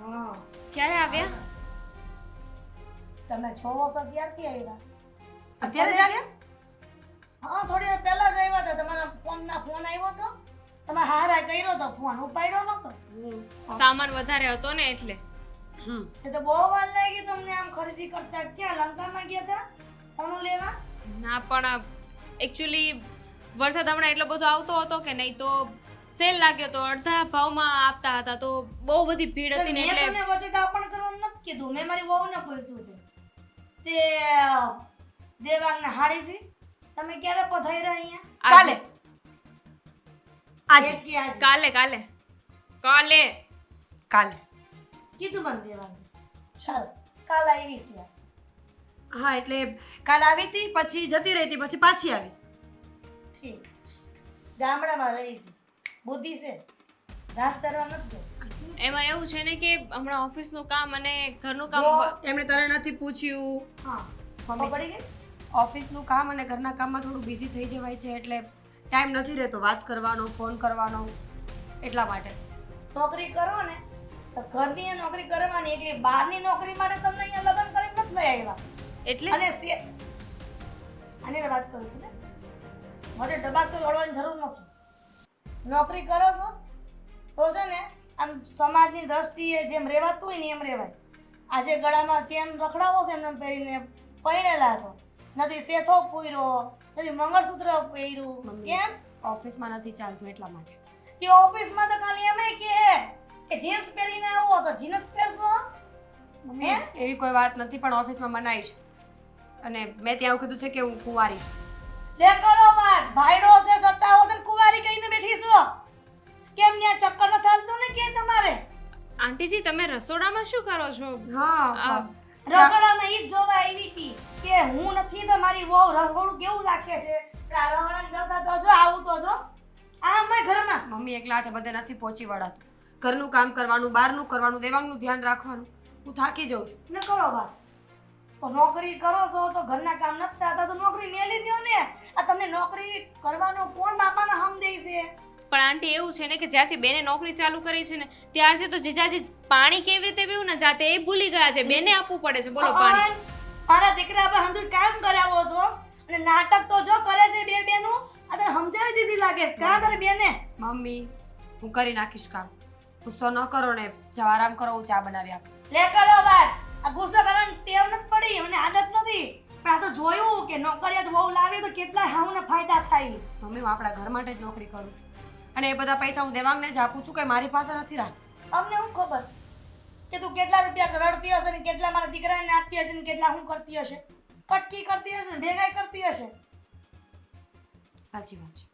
હા ક્યારે આવ્યા? તમે 6 વર્ષ ત્યારથી આવ્યા અત્યારે જ આવ્યા? હા થોડી વાર પહેલા જ આવ્યા હતા તમારા ફોન આવ્યો હતો તમે હારા કર્યો તો ફોન ઉપાડ્યો નતો સામાન વધારે હતો ને એટલે. એ તો બહુ વાર લાગી તમને આમ ખરીદી કરતા ક્યાં લંકામાં ગયા હતા કોનું લેવા ના પણ એકચ્યુઅલી વરસાદ હમણાં એટલો બધો આવતો હતો કે નહીં તો સેલ લાગ્યો તો અડધા ભાવમાં આપતા હતા તો બહુ બધી ભીડ હતી ને મેં એટલે તમને બજેટ આપણ કરવાનું નથી કીધું મેં મારી વહુને પૂછ્યું છે તે દેવાંગના હાડી છે તમે ક્યારે પધાર્યા અહીંયા કાલે. આજે. એક કે આજે કાલે કાલે કાલે કાલે. કીધું મને દેવાંગ ચાલ કાલ આવી છે હા એટલે કાલ આવી હતી પછી જતી રહી હતી પછી પાછી આવી. ઠીક ગામડામાં રહી છે બુદ્ધિ છે ઘાસ ચરવા નથી ગઈ. એમાં એવું છે ને કે હમણાં ઓફિસનું કામ અને ઘરનું કામ જો. એમણે તને નથી પૂછ્યું. હા મમ્મી ખબર પડી ગઈ ઓફિસનું કામ અને ઘરના કામમાં થોડું બિઝી થઈ જવાય છે એટલે ટાઈમ નથી રહેતો વાત કરવાનો ફોન કરવાનો એટલા માટે. નોકરી કરો ને તો ઘરની એ નોકરી કરવાની એટલે બહારની નોકરી માટે તમને અહીંયા લગ્ન કરીને નથી લઈ આવ્યા એટલે અને આની વાત કરું છું ને મારે ડબ્બા તો દોડવાની જરૂર નથી નોકરી કરો છો તો છે ને આમ સમાજની દ્રષ્ટિએ જેમ રહેવાતું હોય ને એમ રહેવાય આજે ગળામાં ચેન રખડાવો છે એમને પહેરીને પહેરેલા છો નથી સેથો પૂર્યો નથી મંગળસૂત્ર પહેર્યું મમ્મી. કેમ ઓફિસમાં નથી ચાલતું એટલા માટે. તે ઓફિસમાં તો ખાલી એમ કે જીન્સ પહેરીને આવો તો જીન્સ પહેરશો મમ્મી એવી કોઈ વાત નથી પણ ઓફિસમાં મનાઈ છે અને મેં ત્યાં કીધું છે કે હું કુંવારી છું. લે કરો વાત ભાઈડો છે સત્તા હોત ને કુંવારી કહીને બેઠી છો કેમ ન્યા ચક્કર ન ચાલતું ને કે તમારે આંટીજી તમે રસોડામાં શું કરો છો? હા રસોડામાં ઈ જ જોવા આવી હતી કે હું નથી તો મારી વહુ રસોડું કેવું રાખે છે આ રસોડાની દશા તો જો આવું તો જો આ અમારા ઘરમાં મમ્મી એકલા હાથે બધે નથી પહોંચી વળાતું. ઘરનું કામ કરવાનું બહારનું કરવાનું દેવાંગનું ધ્યાન રાખવાનું હું થાકી જાઉં છું. ને કરો વાત તો નોકરી કરો છો તો ઘરના કામ નથી થતા તો નોકરી મેલી દો ને આ તમને નોકરી કરવાનો કોણ બાપાને હમ દે છે પણ આંટી એવું છે ને કે જ્યારથી બેને નોકરી ચાલુ કરી છે ને ત્યારથી તો જીજાજી પાણી કેવી રીતે પીવું ને જાતે એ ભૂલી ગયા છે. બેને આપવું પડે છે બોલો પાણી. મારા દીકરા પર હંધુર કામ કરાવો છો અને નાટક તો જો કરે છે બે બેનું આ તને સમજાવી દીધી લાગે છે કા તારી બેને મમ્મી હું કરી નાખીશ કામ. ગુસ્સો ન કરો ને જાઓ આરામ કરો હું ચા બનાવી આપું. લે કરો વાત આ ગુસ્સો કરવાની ટેવ નથી પડી મને આદત નથી પણ આ તો જોયું કે નોકરિયાત વહુ લાવી તો કેટલા હાવને ફાયદા થાય મમ્મી હું આપણા ઘર માટે જ નોકરી કરું છું અને એ બધા પૈસા હું દેવાંગને જ આપું છું કે મારી પાસે નથી રાખતી. અમને શું ખબર કે તું કેટલા રૂપિયા રડતી હશે ને કેટલા મારા દીકરાને આપતી હશે ને કેટલા હું કરતી હશે કટકી કરતી હશે ને ભેગાઈ કરતી હશે સાચી વાત છે.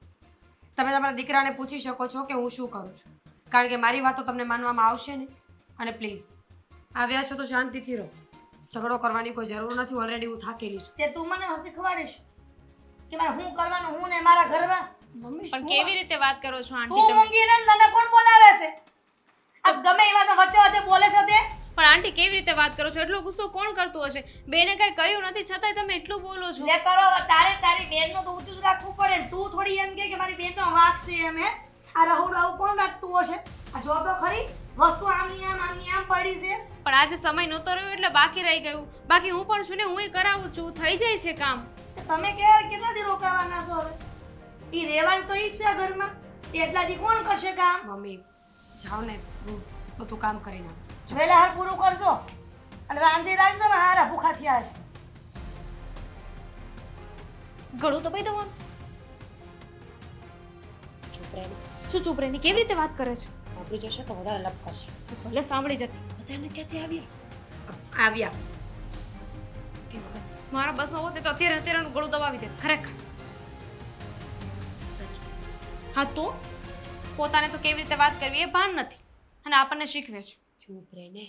તમે તમારા દીકરાને પૂછી શકો છો કે હું શું કરું છું કારણ કે મારી વાતો તમને માનવામાં આવશે ને. અને પ્લીઝ આવ્યા છો તો શાંતિથી રહો. ઝઘડો કરવાની કોઈ જરૂર નથી. ઓલરેડી હું થાકેલી છું. તે તું મને શીખવાડીશ કે મારે શું કરવાનું હું ને મારા ઘરમાં મમ્મી પણ કેવી રીતે વાત કરો છો આંટી તું તમે? મૂંગી ને તને કોણ બોલાવે છે આ ગમે એ વાત વચ્ચે વચ્ચે બોલે છે તે પણ આંટી કેવી રીતે વાત કરો છો? એટલો ગુસ્સો કોણ કરતું હશે? બેને કઈ કર્યું નથી છતાંય તમે એટલું બોલો છો. લે કરો હવે તારી બેનનું તો ઊંચું જ રાખવું પડે ને તું થોડી એમ કે મારી બેનનો વાંક છે એમ હે આ રહોડું આવું કોણ રાખતું હશે આ જો તો ખરી વસ્તુ આમની આમ પડી છે પણ આજે સમય નહોતો રહ્યો એટલે બાકી રહી ગયું. બાકી હું પણ છું ને હુંય કરાવું છું થઈ જાય છે કામ. તમે કેટલા દી રોકાવાના છો હવે ઈ રેવાનું તો ઈ જ છે ઘરમાં એટલા દી કોણ કરશે કામ મમ્મી જાઓ ને હું બધું કામ કરી નાખું. વહેલા હાર પૂરું કરજો અને રાંધી રાખજો ને હારા ભૂખા થયા હશે ગળું તો ભાઈ દવાનું ચૂપ રહે. શું ચૂપ રહીને કેવી રીતે વાત કરે છે? સાંભળી જશે તો વધારે લપ કરશે. ભલે સાંભળી જતી અચાનક ક્યાંથી આવ્યા તે વખત મારા બસમાં હોતે તો અત્યારે ગળું દબાવી દે ખરેખર. હા તો પોતાને તો કેવી રીતે વાત કરવી એ ભાન નથી અને આપણને શીખવે છે. ચૂપ રહીને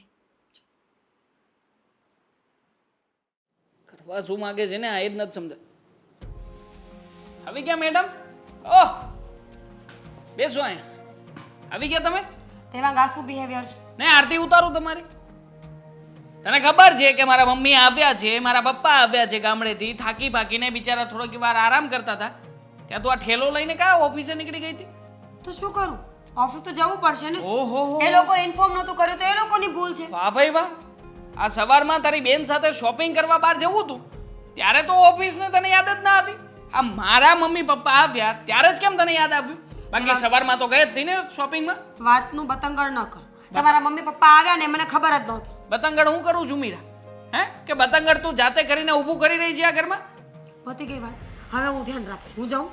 કરવા શું માગે છે ને આ એ જ નથી સમજા. આવી ગયા મેડમ? ઓહ બેસો અહીંયા. આવી ગયા તમે? તેમાં ગાસુ બિહેવિયર છે. ને આરતી ઉતારું તમારી. તને ખબર છે કે મારા મમ્મી આવ્યા છે, મારા પપ્પા આવ્યા છે ગામડેથી, થાકી ભાકીને બિચારા થોડીક વાર આરામ કરતા હતા. ત્યાં તું આ ઠેલો લઈને કયા ઓફિસે નીકળી ગઈ હતી? તો શું કરું? ઓફિસ તો જવું પડશે ને. ઓહો, એ લોકો ઇન્ફોર્મ નહોતું કર્યું તો એ લોકોની ભૂલ છે. વાહ ભાઈ વાહ. આ સવારમાં તારી બેન સાથે શોપિંગ કરવા બહાર જવું હતું, ત્યારે તો ઓફિસને તને યાદ જ ના આવી. આ મારા મમ્મી પપ્પા આવ્યા ત્યારે જ કેમ તને યાદ આવ્યું? બાકી સવારમાં તો ગઈ જ હતી ને શોપિંગમાં. વાતનું બતંગડ ન કર. તમારા મમ્મી પપ્પા આવ્યા ને મને ખબર જ નહોતી. બતંગડ હું કરું છું મીરા? હે કે બતંગડ તું જાતે કરીને ઊભું કરી રહી છે આ ઘરમાં? પતી ગઈ વાત. હવે હું ધ્યાન રાખીશ. હું જાઉં?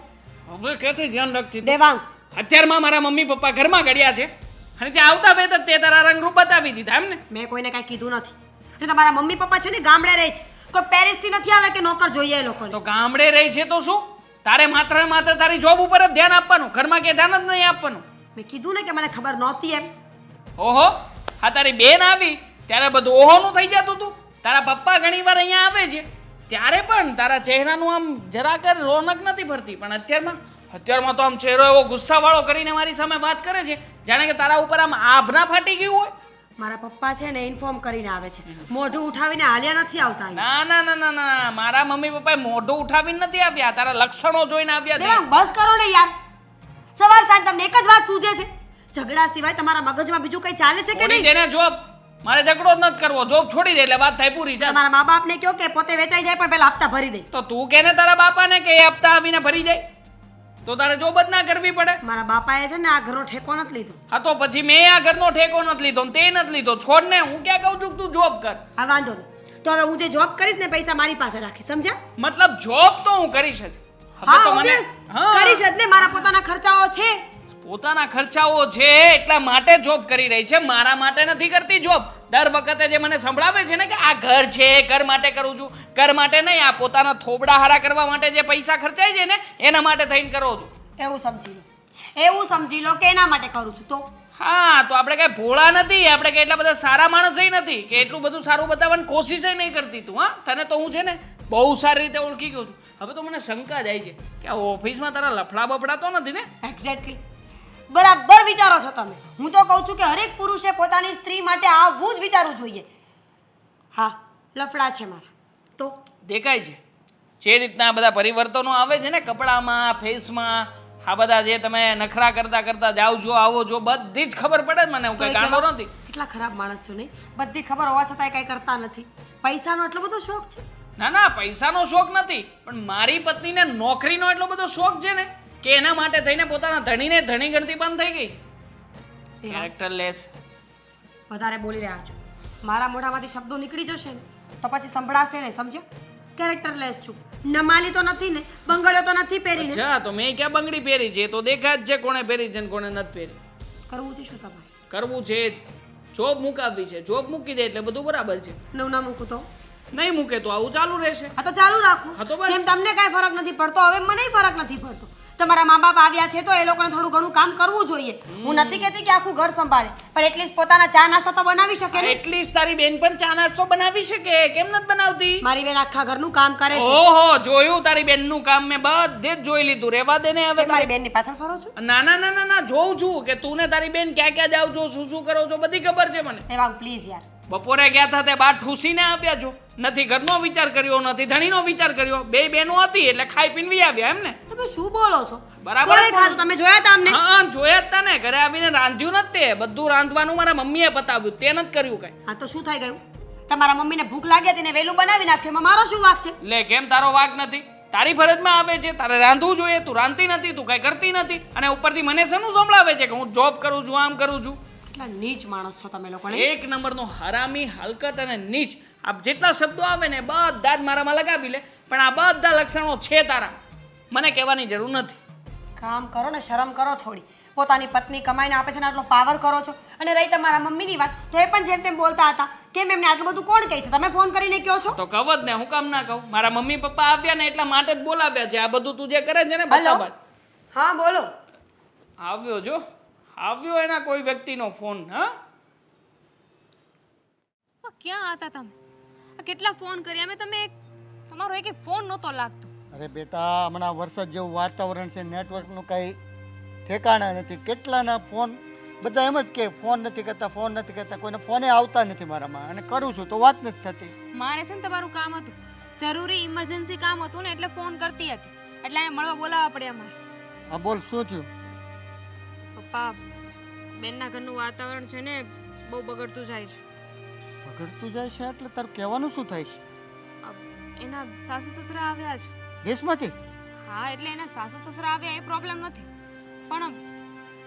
હવે ક્યાંથી ધ્યાન રાખતી તું? દેવાંગ, અત્યારમાં મારા મમ્મી પપ્પા ઘરમાં ગળ્યા છે અને ત્યાં આવતા વેત જ તે તારા રંગ રૂપ બતાવી દીધા એમ ને? મેં કોઈને કાંઈ કીધું નથી. અને તમારા મમ્મી પપ્પા છે ને ગામડે રહે છે. કોઈ પેરિસથી નથી આવે કે નોકર જોઈએ એ લોકોને. તો ગામડે રહી છે તો શું? તારે માત્ર ને માત્ર તારી જોબ ઉપર જ ધ્યાન આપવાનું, ઘરમાં કે ધ્યાન જ નહીં આપવાનું. મેં કીધું ને કે મને ખબર નહોતી એમ. ઓહો, આ તારી બેન આવી ત્યારે બધું ઓહોનું થઈ જતું હતું. તારા પપ્પા ઘણીવાર અહીંયા આવે છે ત્યારે પણ તારા ચહેરાનું આમ જરાક રોનક નથી ભરતી, પણ અત્યારમાં તો આમ ચહેરો એવો ગુસ્સાવાળો કરીને મારી સામે વાત કરે છે જાણે કે તારા ઉપર આમ આભના ફાટી ગયું હોય. મારા પપ્પા છે ને ઇન્ફોર્મ કરીને આવે છે. મોઢું ઉઠાવીને હાલ્યા નથી આવતા અહીંયા. ના ના ના ના ના, મારા મમ્મી પપ્પાએ મોઢું ઉઠાવીને નથી આવ્યા, તારા લક્ષણો જોઈને આવ્યા છે. દેવાંગ, બસ કરો ને યાર. સવાર સાંજ તમને એક જ વાત સૂઝે છે. ઝઘડા સિવાય તમારા મગજમાં બીજું કંઈ ચાલે છે કે છોડી નહીં? દે ને જોબ. મારે ઝઘડો જ નથી કરવો, જોબ છોડી દે એટલે વાત થાય પૂરી. ચાલ. તમારા મા બાપને કહો કે પોતે વેચાઈ જાય પણ પહેલા હપ્તા ભરી દે. તો તું કે ને તારા બાપાને કે એ હપ્તા આવીને ભરી જાય તો તારે જોબ જ ના કરવી પડે. મારા બાપાએ છે ને આ ઘરનો ઠેકો નથી લીધો. હા તો પછી મેં આ ઘરનો ઠેકો નથી લીધો ને તે નથી લીધો. છોડ ને, હું ક્યાં કહું છું કે તું જોબ કર. હા વાંધો નહીં. તો હવે હું જે જોબ કરીશ ને પૈસા મારી પાસે રાખીશ, સમજ્યા? મતલબ જોબ તો હું કરીશ જ. હવે હા તો મને obvious. કરીશ જ ને. મારા પોતાના ખર્ચાઓ છે. પોતાના ખર્ચાઓ છે એટલા માટે જોબ કરી રહી છે, મારા માટે નથી કરતી જોબ. દર વખતે જે મને સંભળાવે છે ને કે આ ઘર છે, ઘર માટે કરું છું, ઘર માટે નહીં, આ પોતાના થોબડા હારા કરવા માટે જે પૈસા ખર્ચાય છે ને એના માટે થઈને કરો છું. એવું સમજી લો. એવું સમજી લો કે એના માટે કરું છું તો. હા તો આપણે કઈ ભોળા નથી, આપણે કઈ એટલા બધા સારા માણસ નથી કે એટલું બધું સારું બતાવવાની કોશિશ નહીં કરતી તું. હા, તને તો હું છે ને બહુ સારી રીતે ઓળખી ગયો છું. હવે તો મને શંકા જાય છે કે આ ઓફિસમાં તારા લફડા બફડા તો નથી ને? એક્ઝેક્ટલી બરાબર વિચારો છો તમે. હું તો કહું છું કે હરેક પુરુષે પોતાની સ્ત્રી માટે આવું જ વિચારવું જોઈએ. હા, લફડા છે મારા તો. દેખાય છે જે રીતના બધા પરિવર્તનો આવે છે ને કપડામાં, ફેસમાં, આ બધા જે તમે નખરા કરતા કરતા જાઓ છો, આવો છો, બધી જ ખબર પડે જ મને. હું કઈ ગાંડો નથી. કેટલા ખરાબ માણસ છો નહીં? બધી ખબર હોવા છતાંય કાંઈ કરતા નથી. પૈસાનો એટલો બધો શોખ છે. ના ના, પૈસાનો શોખ નથી, પણ મારી પત્નીને નોકરીનો એટલો બધો શોખ છે ને કે એના માટે થઈને પોતાના ધણીને ધણી ગણતી બંધ થઈ ગઈ. કેરેક્ટરલેસ. વધારે બોલી રહ્યા છો. મારા મોઢામાંથી શબ્દો નીકળી જશે ને તો પછી સંભળાશે ને, સમજ્યા? કેરેક્ટરલેસ છું. નમાલી તો નથી ને, બંગડ્યો તો નથી પહેરીને. અચ્છા, તો મેં ક્યાં બંગડી પહેરી છે? તો દેખાય જ છે કોણે પહેરી છે ને કોણે નથી પહેરી. કરવું છે શું તમારે? કરવું છે જ. જોબ મુકાવી છે, જોબ મૂકી દે એટલે બધું બરાબર છે. નવ ના મૂકું તો નહીં મૂકે તો આવું ચાલુ રહેશે. હા તો ચાલુ રાખો. હા તો બસ. જેમ તમને કાંઈ ફરક નથી પડતો હવે મને ફરક નથી પડતો. તમારા મા બાપ આવ્યા છે તો એ લોકોને થોડું ઘણું કામ કરવું જોઈએ. હું નથી કહેતી કે આખું ઘર સંભાળે, પણ એટલીસ્ટ પોતાના ચા નાસ્તા તો બનાવી શકે ને. એટલીસ્ટ તારી બેન પણ ચા નાસ્તો બનાવી શકે, કેમ નથી બનાવતી? મારી બેન આખા ઘરનું કામ કરે છે. ઓહો, જોયું તારી બેનનું કામ મેં બધે જ જોઈ લીધું. રેવા દે ને હવે. મારી બેનની પાછળ ફરો છો? ના ના ના ના ના, જોઉં છું કે તું ને તારી બેન ક્યાં ક્યાં જાવ છો, શું શું કરો છો, બધી ખબર છે મને. એવા પ્લીઝ યાર. બપોરે ગયા હતા તે બાર ઠૂસીને આવ્યા છો. નથી ઘરનો વિચાર કર્યો, નથી ધણીનો વિચાર કર્યો. બે બહેનો હતી એટલે ખાઈ પીને વી આવ્યા એમ ને? તમે શું બોલો છો? બરાબર જ કોણે ખાધું? તમે જોયા તા અમને? હા જોયા જ તા ને. ઘરે આવીને રાંધ્યું નથી તે. બધું રાંધવાનું મારા મમ્મીએ બતાવ્યું, તે નથી કર્યું કઈ. હા તો શું થઈ ગયું? તમારા મમ્મીને ભૂખ લાગી હતી ને વહેલું બનાવી નાખ્યું, એમાં મારો શું વાંક છે? લે કેમ તારો વાંક નથી? તારી ફરજમાં આવે છે, તારે રાંધવું જોઈએ. તું રાંધતી નથી, તું કઈ કરતી નથી, અને ઉપરથી મને શેનું સંભળાવે છે કે હું જોબ કરું છું, આમ કરું છું. કેટલા નીચ માણસ છો તમે લોકો. એક નંબરનો હરામી, હલકત અને નીચ. આ જેટલા શબ્દો આવે ને બધા જ મારામાં લગાવી લે, પણ આ બધા લક્ષણો છે તારા. મને કહેવાની જરૂર નથી. કામ કરો ને, શરમ કરો થોડી. પોતાની પત્ની કમાઈને આપે છે ને આટલો પાવર કરો છો. અને રહી તમારા મમ્મીની વાત, તો એ પણ જેમ તેમ બોલતા હતા. કેમ એમને આટલું બધું કોણ કહે છે? તમે ફોન કરીને કહો છો. તો કહો જ ને, હું કામ ના કહું? મારા મમ્મી પપ્પા આવ્યા ને એટલા માટે જ બોલાવ્યા છે. આ બધું તું જે કરે છે ને હેલો? બધા. હા બોલો. આવ્યો જો, આવ્યો એના કોઈ વ્યક્તિનો ફોન. હા ક્યાં હતા તમે? આ કેટલા ફોન કર્યા મેં, તમે તમારો એક ફોન નહોતો લાગતો. અરે બેટા, હમણાં વરસાદ જેવું વાતાવરણ છે, નેટવર્કનું કંઈ ઠેકાણા નથી. કેટલાના ફોન બધા એમ જ કે ફોન નથી કરતા, ફોન નથી કરતા, કોઈને ફોને આવતા નથી મારામાં, અને કરું છું તો વાત નથી થતી. મારે છે ને તમારું કામ હતું, જરૂરી ઇમરજન્સી કામ હતું ને એટલે ફોન કરતી હતી, એટલે અહીંયા મળવા બોલાવવા પડ્યા મારે. હા બોલ, શું થયું? પપ્પા, બેનના ઘરનું વાતાવરણ છે ને બહુ બગડતું જાય છે. બગડતું જાય છે એટલે તારું કહેવાનું શું થાય છે? એના સાસુ સસરા આવ્યા છે. દેશમાંથી? હા, એટલે એના સાસુ સસરા આવ્યા એ પ્રોબ્લેમ નથી, પણ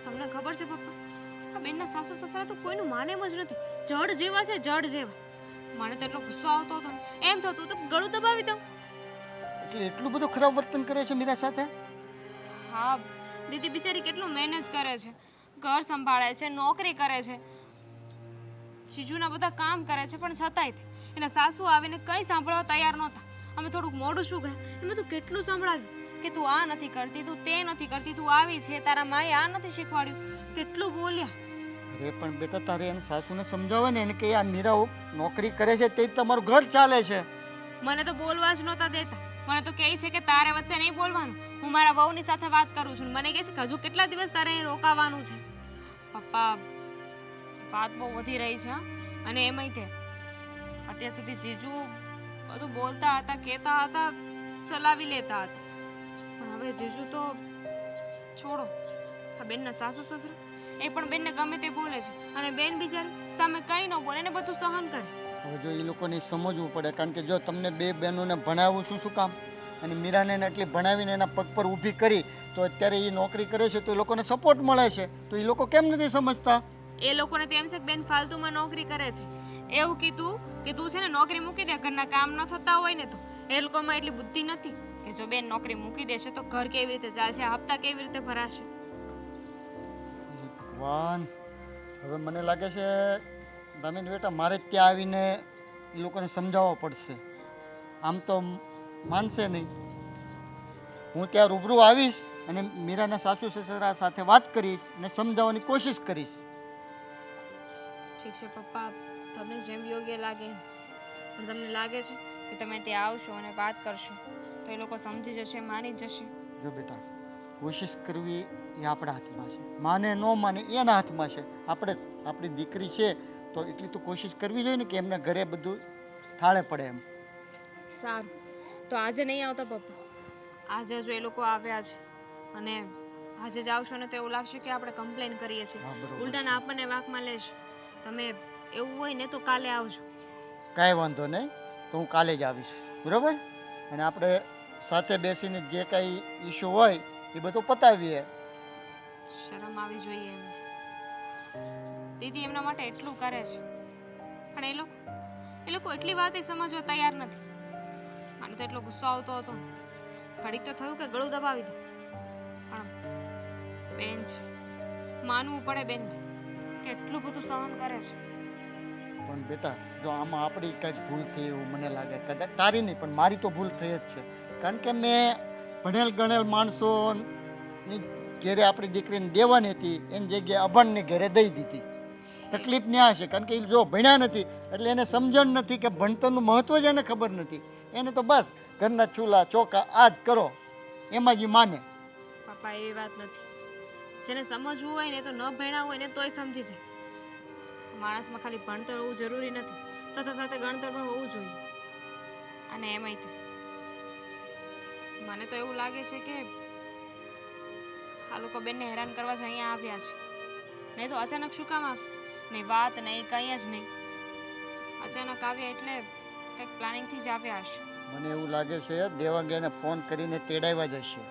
તમને ખબર છે પપ્પા, આ બેનના સાસુ સસરા તો કોઈનું માને એમ જ નથી. જડ જેવા છે, જડ જેવા. મને તો એટલો ગુસ્સો આવતો હતો ને, એમ થતું તો ગળું દબાવી દઉં. એટલે એટલું બધું ખરાબ વર્તન કરે છે મીરા સાથે? હા, દીદી બિચારી કેટલું મહેનત કરે છે, ઘર સંભાળે છે, નોકરી કરે છે, જીજુના બધા કામ કરે છે, પણ છતાંય તે એના સાસુ આવીને કંઈ સાંભળવા તૈયાર નહોતા. અમે થોડુંક મોડું શું ગયા, એમાં તો કેટલું સાંભળાવ્યું કે તું આ નથી કરતી, તું તે નથી કરતી, તું આવી છે, તારા માએ આ નથી શીખવાડ્યું, કેટલું બોલ્યા. અરે પણ બેટા, તારે એને સાસુને સમજાવે ને, એને કે આ મીરા નોકરી કરે છે તે જ તમારું ઘર ચાલે છે. મને તો બોલવા જ નહોતા દેતા. મને તો કહે છે કે તારે વચ્ચે નહીં બોલવાનું. હું મારા વહુની સાથે વાત કરું છું, મને કહે છે કે હજુ કેટલા દિવસ તારે અહીં રોકાવાનું છે. પપ્પા, વાત બહુ વધી રહી છે હા? અને એમાંય તે અત્યાર સુધી જીજુ બધું બોલતા હતા, કહેતા હતા, ચલાવી લેતા હતા, પણ હવે જીજુ તો છોડો. આ બેનના સાસુ સસરા એ પણ બેનને ગમે તે બોલે છે, અને બેન બિચારી સામે કંઈ ન બોલે ને બધું સહન કરે. હવે જો એ લોકોને સમજવું પડે, કારણ કે જો તમને બે બહેનોને ભણાવવું શું કામ, અને મીરાને એટલી ભણાવીને એના પગ પર ઊભી કરી તો અત્યારે એ નોકરી કરે છે તો એ લોકોને સપોર્ટ મળે છે, તો એ લોકો કેમ નથી સમજતા? એ લોકોને તેમ છે કે બેન ફાલતુમાં નોકરી કરે છે. એવું કીધું કે તું છે ને નોકરી મૂકી દે, ઘરના કામ ન થતા હોય ને તો. એ લોકોમાં એટલી બુદ્ધિ નથી કે જો બેન નોકરી મૂકી દેશે તો ઘર કેવી રીતે ચાલશે, હપ્તા કેવી રીતે ભરાશે. ભગવાન, હવે મને લાગે છે દામિની બેટા મારે જ ત્યાં આવીને એ લોકોને સમજાવવા પડશે. આમ તો માનશે નહીં. હું ત્યાં રૂબરૂ આવીશ અને મીરાના સાસુ સસરા સાથે વાત કરીશ અને સમજાવવાની કોશિશ કરીશ. ઠીક છે પપ્પા, તમને જેમ યોગ્ય લાગે એમ. પણ તમને લાગે છે કે તમે ત્યાં આવશો અને વાત કરશો તો એ લોકો સમજી જશે, માની જશે? જો બેટા, કોશિશ કરવી એ આપણા હાથમાં છે, માને ન માને એના હાથમાં છે. આપણી દીકરી છે તો એટલી તો કોશિશ કરવી જોઈએ ને કે એમના ઘરે બધું થાળે પડે એમ. સારું, તો આજે નહીં આવતા પપ્પા. આજે જો એ લોકો આવ્યા છે અને આજે જ આવશો ને તો એવું લાગશે કે આપણે કમ્પ્લેન કરીએ છીએ, હા, બરોબર ઉલટાને આપણને વાંકમાં લેશે. તમે એવું હોય ને તો કાલે આવજો. કાંઈ વાંધો નહીં, તો હું કાલે જ આવીશ, બરાબર? અને આપણે સાથે બેસીને જે કાંઈ ઇસ્યુ હોય એ બધું પતાવીએ. શરમ આવી જોઈએ એમને. દીદી એમના માટે એટલું કરે છે, પણ એ લોકો એટલી વાતે સમજવા તૈયાર નથી. મને તો એટલો ગુસ્સો આવતો હતો, ઘડીક તો થયું કે ગળું દબાવી દો, પણ બેન છે, માનવું પડે બેનને કે એટલું બધું સહન કરે છે. પણ બેટા, જો આમાં આપણી કંઈક ભૂલ થઈ એવું મને લાગે, કદાચ તારી નહીં પણ મારી તો ભૂલ થઈ જ છે. કારણ કે મેં ભણેલ ગણેલ માણસોની ઘેરે આપણી દીકરીને દેવાની હતી એની જગ્યાએ અભણની ઘરે દઈ દીધી. તકલીફ ન્યા છે, કારણ કે એ જો ભણ્યા નથી એટલે એને સમજણ નથી કે ભણતરનું મહત્ત્વ જ એને ખબર નથી. એને તો બસ ઘરના ચૂલા ચોકા આ જ કરો એમાં જ માને. પપ્પા, એવી વાત નથી. જેને સમજવું હોય ને તો ન ભણ્યા હોય ને તોય સમજી જાય. માણસમાં ખાલી ભણતર હોવું જરૂરી નથી, સાથે સાથે ગણતર પણ હોવું જોઈએ. અને એમાંય મને તો એવું લાગે છે કે આ લોકો બેનને હેરાન કરવા જ અહીંયા આવ્યા છે, નહીં તો અચાનક શું કામ આવે? નહીં વાત નહીં, કંઈ જ નહીં. અચાનક આવ્યા એટલે કંઈક પ્લાનિંગથી જ આવ્યા હશે. મને એવું લાગે છે દેવાંગ એને ફોન કરીને તેડાવ્યા જ હશે.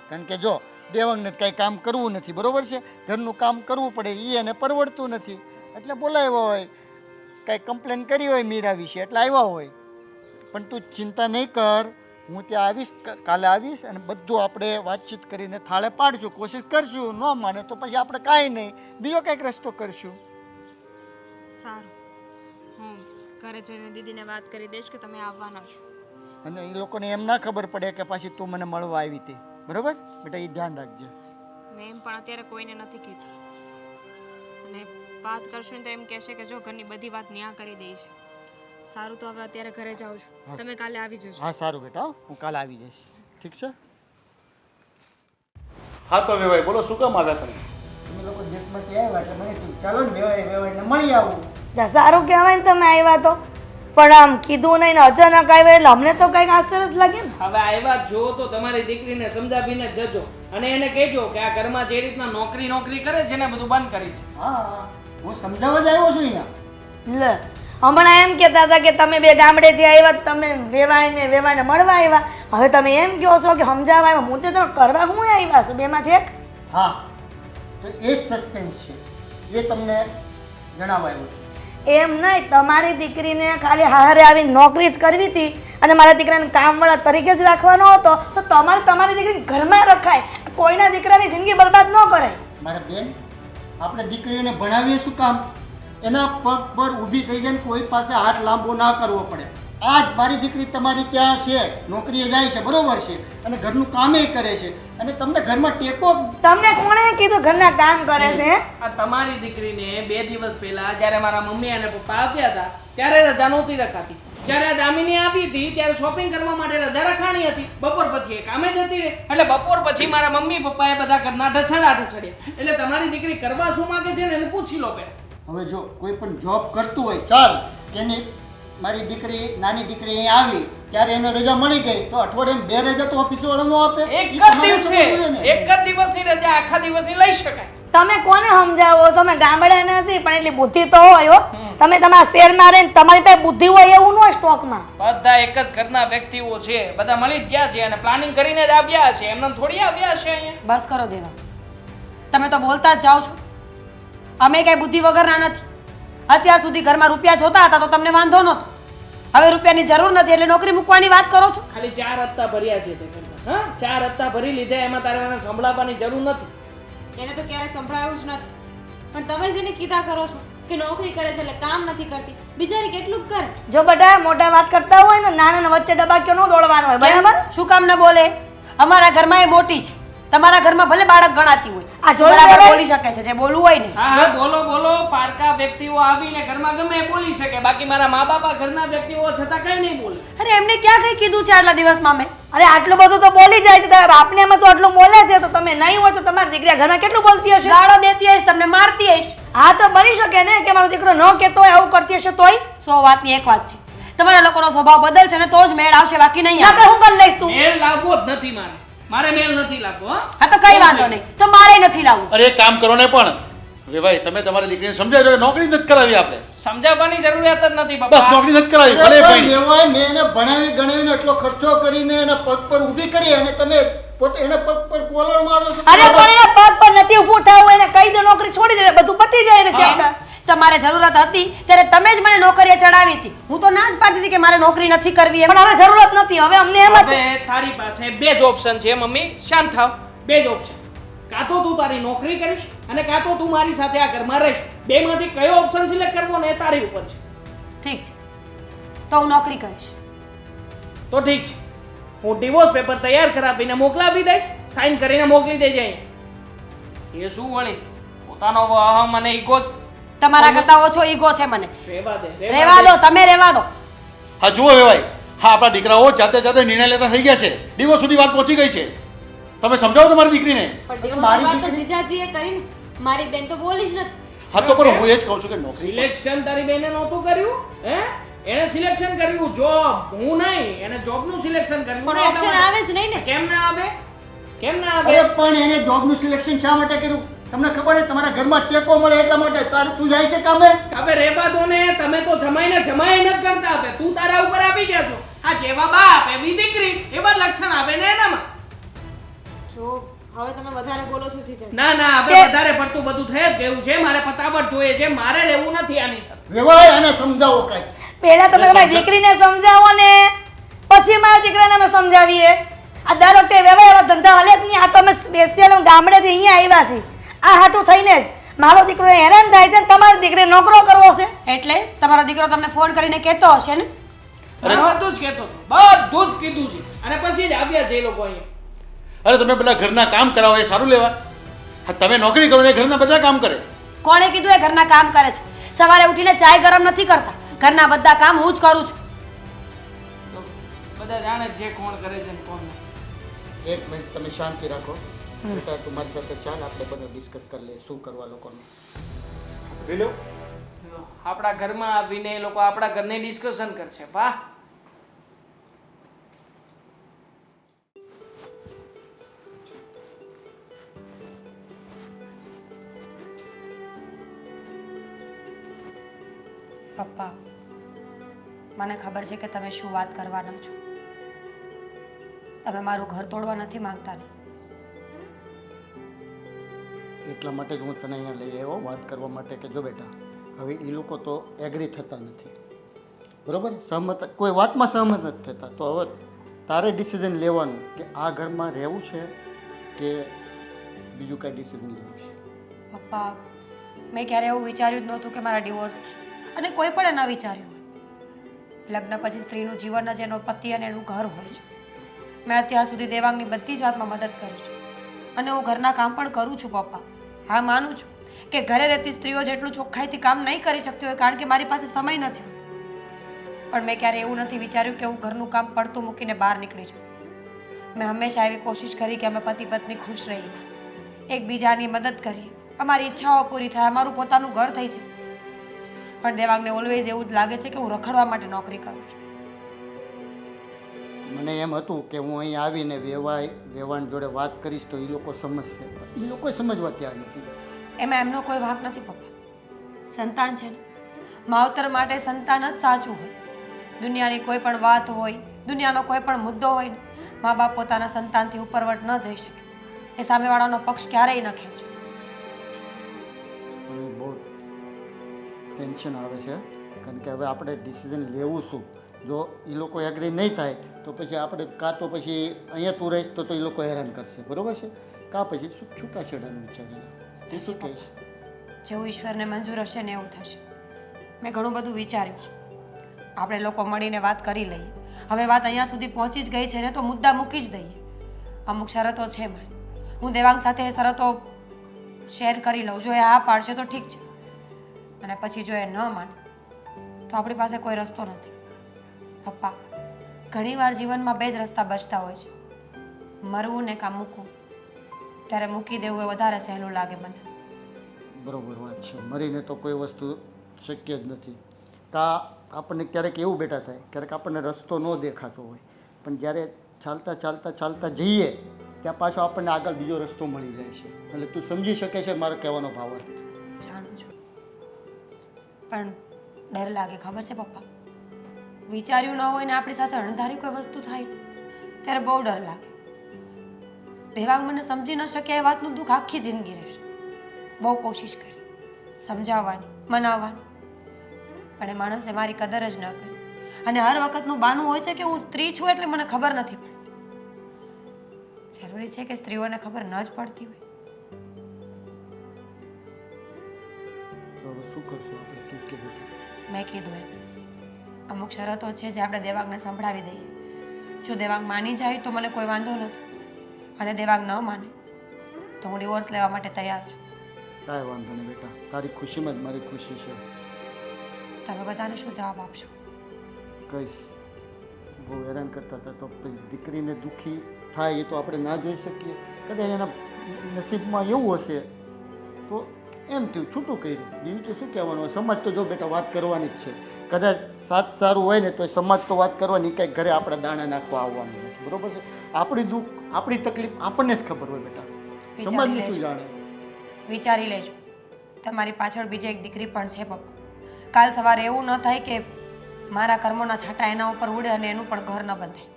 કારણ કે જો દેવાંગને કાંઈ કામ કરવું નથી, બરાબર છે, ઘરનું કામ કરવું પડે, એ એને પરવડતું નથી એટલે બોલાવ્યા હોય, કાંઈ કમ્પ્લેન કરી હોય મીરા વિશે એટલે આવ્યા હોય. પણ તું ચિંતા નહીં કર, હું ત્યાં આવીશ, કાલે આવીશ અને બધું આપણે વાતચીત કરીને થાળે પાડશું, કોશિશ કરશું. ન માને તો પછી આપણે કાંઈ નહીં, બીજો કંઈક રસ્તો કરશું. સારું, હું ઘરે જઈને દીદીને વાત કરી દઈશ કે તમે આવવાના છો. અને એ લોકોને એમ ના ખબર પડે કે પાછી તું મને મળવા આવી હતી, બરાબર બેટા? એ ધ્યાન રાખજે. મેં એમ પણ અત્યારે કોઈને નથી કીધું, અને વાત કરશું ને તો એમ કહેશે કે જો ઘરની બધી વાત ન્યા કરી દઈશ. સારું, તો હવે અત્યારે ઘરે જાઉં છું, તમે કાલે આવી જજો. હા સારું બેટા, હું કાલે આવી જઈશ, ઠીક છે? હા તો વેવાઈ બોલો શું કામ આવ્યા તમે તમે લોકો દેશમાંથી આવ્યા એટલે મને કીધું ચાલો ને વેવાઈને મળી આવું. ત્યાં સારું કહેવાય ને તમે આવ્યા તો, પણ આમ કીધું નહીં ને અચાનક આવ્યા એટલે અમને તો કંઈક આશ્ચર્ય જ લાગે ને. હવે આવ્યા જો તો તમારી દીકરીને સમજાવીને જ જજો અને એને કહેજો કે આ ઘરમાં જે રીતના નોકરી કરે છે ને બધું બંધ કરી દે. હા, હું સમજાવવા જ આવ્યો છું અહીંયા. લે હમણાં એમ કહેતા હતા કે તમે બે ગામડેથી આવ્યા તમે વેવાઈને મળવા આવ્યા, હવે તમે એમ કહો છો કે સમજાવવા આવ્યા. હું તો તમે કરવા હું આવ્યા છું બેમાંથી એક. હા, તો એ જ સસ્પેન્સ છે, એ તમને જણાવવા આવ્યો છું. એમ નહીં, તમારી દીકરીને ખાલી હારે આવીને નોકરી જ કરવી હતી અને મારા દીકરાને કામવાળા તરીકે જ રાખવાનો હતો, તો તમારી દીકરીને ઘરમાં રખાય, કોઈના દીકરાની જિંદગી બરબાદ ન કરાય. મારા બેન, આપણે દીકરીઓને ભણાવીએ શું કામ? એના પગ પર ઊભી થઈ જાય, કોઈ પાસે હાથ લાંબો ના કરવો પડે. આજ મારી દીકરી તમારી ત્યાં છે, નોકરીએ જાય છે, બરોબર છે, અને ઘરનું કામે કરે છે, અને તમને ઘરમાં ટેકો. તમને કોણે કીધું ઘરના કામ કરે છે? આ તમારી દીકરીને 2 દિવસ પહેલા જ્યારે મારા મમ્મી અને પપ્પા આવ્યા હતા ત્યારે રજા નહોતી રખાતી. જ્યારે આ દામિની આવી હતી ત્યારે શોપિંગ કરવા માટે રજા રખાણી હતી. બપોર પછી એ કામે જતી રહી એટલે બપોર પછી મારા મમ્મી પપ્પાએ બધા ઘરના ઢસડ્યા. એટલે તમારી દીકરી કરવા શું માંગે છે ને એને પૂછી લો પહેલા. હવે જો કોઈ પણ જોબ કરતું હોય, ચાલ એની મારી દીકરી નાની દીકરી અહીં આવી ત્યારે એને રજા મળી ગઈ, તો અઠવાડિયામાં 2 રજા તો ઓફિસ વાળા નો આપે. એક ઈ જ તમારે દિવસે સમજવું જોઈએ ને. એક જ દિવસની રજા આખા દિવસની લઈ શકાય. તમે કોને સમજાવો છો? અમે ગામડાના છીએ પણ એટલી બુદ્ધિ તો હોય હો. તમે તમારા શહેરમાં રહીને તમારી પાસે બુદ્ધિ હોય એવું ન હોય સ્ટોકમાં. બધા એક જ ઘરના વ્યક્તિઓ છે, બધા મળી જ ગયા છે અને પ્લાનિંગ કરીને જ આવ્યા છે, એમને થોડી આવ્યા છે અહીંયા. બસ કરો દેવા, તમે તો બોલતા જ જાઓ છો. અમે કઈ બુદ્ધિ વગરના નથી. અત્યાર સુધી ઘરમાં રૂપિયા જોતા હતા તો તમને વાંધો નહોતો. હવે રૂપિયાની જરૂર નથી એટલે નોકરી મૂકવાની વાત કરો છો. ખાલી 4 હપ્તા ભર્યા છે તે ઘરમાં. હા, 4 હપ્તા ભરી લીધા, એમાં તારે મને સંભળાવવાની જરૂર નથી. એને તો ક્યારે સંભળાયું જ નથી. પણ તમે જેને કીધા કરો છો કે નોકરી કરે છે એટલે કામ નથી કરતી, બિચારી કેટલું કરે. જો બધા મોટા વાત કરતા હોય ને નાના વચ્ચે ડબાક્યો ન દોડવાનો હોય, બરાબર? શું કામ ન બોલે? અમારા ઘરમાં એ મોટી છે, તમારા ઘરમાં ભલે બાળક ગણાતી હોય, આ જોઈ બરાબર લેવાય. બોલી શકે છે જે બોલવું હોય ને. હા હા, બોલો બોલો. પારકા વ્યક્તિઓ આવીને ઘરમાં ગમે એ બોલી શકે, બાકી મારા મા બાપા ઘરના વ્યક્તિઓ છતાં કઈ નહીં બોલે. અરે એમને ક્યાં કઈ કીધું છે આટલા દિવસમાં મેં? અરે આટલું બધું તો બોલી જાય છે, તારા બાપને એમાં તો આટલું બોલે છે, તો તમે નહીં હોય તો તમારી દીકરી આ ઘરમાં કેટલું બોલતી હશે? ગાળો દેતી હશે, તમને મારતી હશે. હા તો બની શકે ને કે મારો દીકરો ન કહેતો હોય આવું કરતી હશે તોય. 100 વાતની એક વાત છે, તમારા લોકોનો સ્વભાવ બદલશે ને તો જ મેળ આવશે, બાકી નહીં આવે. આપણે હું કરી લઈશ તું? મેલ લાવવો જ નથી મારે મેલ નથી લાગવો. હા, હા તો કઈ વાંધો નહીં, તો મારે નથી લાવવું. અરે એક કામ કરો ને પણ વેવાઈ તમે તમારી દીકરીને સમજાવજો કે નોકરી નથી કરાવી આપણે. સમજાવવાની જરૂરિયાત જ નથી બસ બાપા. નોકરી નથી કરાવી ભલે પણ ભાઈ. વેવાય, મેં એને ભણાવી ગણાવીને એટલો ખર્ચો કરીને એના પગ પર ઊભી કરી અને તમે પોતે એના પગ પર કોલર મારો છો. અરે પણ એના પગ પર નથી ઊભું થવું, એને કહી દે નોકરી છોડી દે, બધું પતી જાય ને ચેપ્ટર. તમારે જરૂરત હતી ત્યારે તમે જ મને નોકરીએ ચડાવી હતી. હું તો ના જ પાડતી હતી કે મારે નોકરી નથી કરવી એમ. પણ હવે જરૂરત નથી, હવે અમને એમ જ હવે તારી પાસે 2 જ ઓપ્શન છે મમ્મી, શાંત થાવ. 2 જ ઓપ્શન, કાં તો તું તારી નોકરી કરીશ અને કાં તો તું મારી સાથે આ ઘરમાં રહીશ. બેમાંથી કયો ઓપ્શન સિલેક્ટ કરવો ને એ તારી ઉપર છે. ઠીક છે, તો હું નોકરી કરીશ. તો ઠીક છે, હું ડિવોર્સ પેપર તૈયાર કરાવીને મોકલાવી દઈશ, સાઈન કરીને મોકલી દેજે અહીં. એ શું વળી પોતાનો અહમ અને ઈગો તમારા કરતા ઓછો ઈગો છે મને. રહેવા દે. રહેવા દો, તમે રહેવા દો. હા જુઓ વેવાઈ, હા આપણા દીકરાઓ જાતે જાતે નિર્ણય લેતા થઈ ગયા છે, ડિવોર્સ સુધી વાત પહોંચી ગઈ છે. તમે સમજાવો તમારી દીકરીને. પણ દિવસની મારી વાત તો દીકરી- જીજાજીએ કરી ને, મારી બેન તો બોલી જ નથી. હા તો પણ હું એ જ કહું છું કે નોકરી સિલેક્શન તારી બેને નહોતું કર્યું, હે? એને સિલેક્શન કર્યું જોબ, હું નહીં. એને જોબનું સિલેક્શન કર્યું. પણ ઓપ્શન આવે જ નહીં ને. કેમ ના આવે? કેમ ના અરે આવે? પણ એને જોબનું સિલેક્શન શા માટે કર્યું? તમને ખબર છે તમારા ઘરમાં ટેકો મળે એટલા માટે. તારું તું જાય છે કામે? હવે રેવા દો ને, તમે તો જમાઈને જમાઈ નથી કરતા. હવે તું તારા ઉપર આવી ગયા છો. આ જેવા બાપ એવી દીકરી, એવા લક્ષણ આવે ને એનામાં. જો હવે તમે વધારે બોલો છો જીજાજી. ના ના, હવે વધારે પડતું બધું થઈ જ ગયું છે. મારે ફટાફટ જોઈએ છે, મારે રહેવું નથી આની સાથે. વેવાય, આને સમજાવો કાંઈક. પહેલા તમે તમારી દીકરીને સમજાવો ને પછી મારા દીકરાને અમે સમજાવીએ. આ દર વખતે વ્યવહાર એવા ધંધા હાલે જ નહીં. આ તો અમે સ્પેશિયલ ગામડેથી અહીંયા આવ્યા છીએ આ હાટું થઈને જ. મારો દીકરો હેરાન થાય છે ને તમારી દીકરીને નોકરો કરવો છે. એટલે તમારો દીકરો તમને ફોન કરીને કહેતો હશે ને? હું બધું જ કહેતો હતો, બધું જ કીધું છે અને પછી જ આવ્યા છે એ લોકો અહીંયા. અરે તમે પેલા ઘરના કામ કરાવો એ સારું લેવા. હા તમે નોકરી કરો ને એ ઘરના બધા કામ કરે. કોણે કીધું એ ઘરના કામ કરે છે? સવારે ઉઠીને ચાય ગરમ નથી કરતા, ઘરના બધા કામ હું જ કરું છું. તો બધા જાણે જ છે કોણ કરે છે ને કોણ નહીં. એક મિનિટ તમે શાંતિ રાખો. બેટા તું મારી સાથે ચાલ, આપણે બંને ડિસ્કસ કરી લઈએ શું કરવા લોકોને. લો આપણા ઘરમાં આવીને એ લોકો આપણા ઘરની ડિસ્કશન કરશે. વાહ. પપ્પા, મને ખબર છે કે તમે શું વાત કરવાના છો. તમે મારું ઘર તોડવા નથી માંગતા ને? એટલા માટે જ હું તને અહીંયા લઈ આવ્યો વાત કરવા માટે કે જો બેટા, હવે એ લોકો તો એગ્રી થતા નથી, બરાબર? સહમત, કોઈ વાતમાં સહમત નથી થતા. તો હવે તારે ડિસિઝન લેવાનું કે આ ઘરમાં રહેવું છે કે બીજું કાંઈ ડિસિઝન લેવું છે. પપ્પા, મેં ક્યારે એવું વિચાર્યું જ નહોતું કે મારા ડિવોર્સ થાય, અને કોઈ પણ ના વિચાર્યું. લગ્ન પછી સ્ત્રીનું જીવન જ એનો પતિ અને એનું ઘર હોય છે. મેં અત્યાર સુધી દેવાંગની બધી જ વાતમાં મદદ કરી છે, અને હું ઘરના કામ પણ કરું છું પપ્પા. હા, માનું છું કે ઘરે રહેતી સ્ત્રીઓ જેટલું ચોખ્ખાઈથી કામ નહીં કરી શકતી હોય કારણ કે મારી પાસે સમય નથી હોતો. પણ મેં ક્યારે એવું નથી વિચાર્યું કે હું ઘરનું કામ પડતું મૂકીને બહાર નીકળી જાઉં. મેં હંમેશા એવી કોશિશ કરી કે અમે પતિ પત્ની ખુશ રહીએ, એકબીજાની મદદ કરીએ, અમારી ઈચ્છાઓ પૂરી થાય, અમારું પોતાનું ઘર થઈ જાય. પણ દેવાંગને ઓલવેઝ એવું જ લાગે છે કે હું રખડવા માટે નોકરી કરું છું. મને એમ હતું કે હું અહીં આવીને વેવાણ જોડે વાત કરીશ તો એ લોકો સમજશે. એ લોકો સમજવા તૈયાર નથી. એમાં એમનો કોઈ વાંક નથી પપ્પા. સંતાન છે ને, માવતર માટે સંતાન જ સાચું હોય. દુનિયાની કોઈ પણ વાત હોય, દુનિયાનો કોઈ પણ મુદ્દો હોય ને, મા બાપ પોતાના સંતાનથી ઉપરવટ ન જઈ શકે. એ સામેવાળાનો પક્ષ ક્યારેય ન ખેંચે. મને બહુ ટેન્શન આવે છે કારણ કે હવે આપણે ડિસિઝન લેવું શું? જો એ લોકો એગ્રી નહીં થાય તો પછી આપણે કાં તો પછી અહીંયા તું રહીશ તો એ લોકો હેરાન કરશે, બરાબર છે? કાં પછી છૂટાછેડાનું વિચારીએ. તે શું કહીશ? જેવું ઈશ્વરને મંજૂર હશે ને એવું થશે. મેં ઘણું બધું વિચાર્યું છે. આપણે લોકો મળીને વાત કરી લઈએ. હવે વાત અહીંયા સુધી પહોંચી જ ગઈ છે ને તો મુદ્દા મૂકી જ દઈએ. અમુક શરતો છે મારી. હું દેવાંગ સાથે એ શરતો શેર કરી લઉં. જો એ હા પાડશે તો ઠીક છે, અને પછી જો એ ન માને તો આપણી પાસે કોઈ રસ્તો નથી. પપ્પા, ઘણીવાર જીવનમાં બે જ રસ્તા બચતા હોય છે, મરવું ને કાં મૂકવું. ત્યારે મૂકી દેવું એ વધારે સહેલું લાગે મને. બરોબર વાત છે. મરીને તો કોઈ વસ્તુ શક્ય જ નથી. કાં આપણને ક્યારેક એવું બેટા થાય, ક્યારેક આપણને રસ્તો ન દેખાતો હોય, પણ જ્યારે ચાલતા ચાલતા ચાલતા જઈએ ત્યાં પાછો આપણને આગળ બીજો રસ્તો મળી જાય છે. એટલે તું સમજી શકે છે મારો કહેવાનો ભાવ. જાણું છું, પણ ડર લાગે, ખબર છે પપ્પા? વિચાર્યું ન હોય ને આપણી સાથે અણધારી કોઈ વસ્તુ થાય ને ત્યારે બહુ ડર લાગે. દેવાંગ મને સમજી ન શક્યા એ વાતનું દુઃખ આખી જિંદગી રહેશે. બહુ કોશિશ કરી સમજાવવાની, મનાવવાની, પણ એ માણસે મારી કદર જ ન કરી. અને હર વખતનું બાનું હોય છે કે હું સ્ત્રી છું એટલે મને ખબર નથી પડતી. જરૂરી છે કે સ્ત્રીઓને ખબર ન જ પડતી હોય? તો હવે શું કરશું આપણે? તું કે બેટા. મેં કીધું એમ અમુક શરતો છે જે આપણે દેવાંગને સંભળાવી દઈએ. જો દેવાંગ માની જાય તો મને કોઈ વાંધો નથી, અને દેવાંગ ન માને તો હું ડિવોર્સ લેવા માટે તૈયાર છું. કાંઈ વાંધો નહીં બેટા, તારી ખુશીમાં જ મારી ખુશી છે. તમે બધાને શું જવાબ આપશો? કહીશ. બહુ હેરાન કરતા હતા તો પછી દીકરીને દુઃખી થાય એ તો આપણે ના જોઈ શકીએ. કદાચ એના નસીબમાં એવું હશે તો એમ થયું, છૂટું કર્યું. બીજું તો શું કહેવાનું? સમાજ તો જો બેટા વાત કરવાની જ છે. કદાચ સાથ સારું હોય ને તો સમાજ તો વાત કરવાની, કંઈક ઘરે આપણે દાણા નાખવા આવવાનું નથી, બરોબર છે? આપણી દુઃખ, આપણી તકલીફ આપણને જ ખબર હોય બેટા, સમાજને શું જાણે? વિચારી લેજો. તમારી પાછળ બીજી એક દીકરી પણ છે પપ્પા. કાલ સવારે એવું ન થાય કે મારા કર્મોના છાંટા એના ઉપર ઉડે અને એનું પણ ઘર ન બંધાય.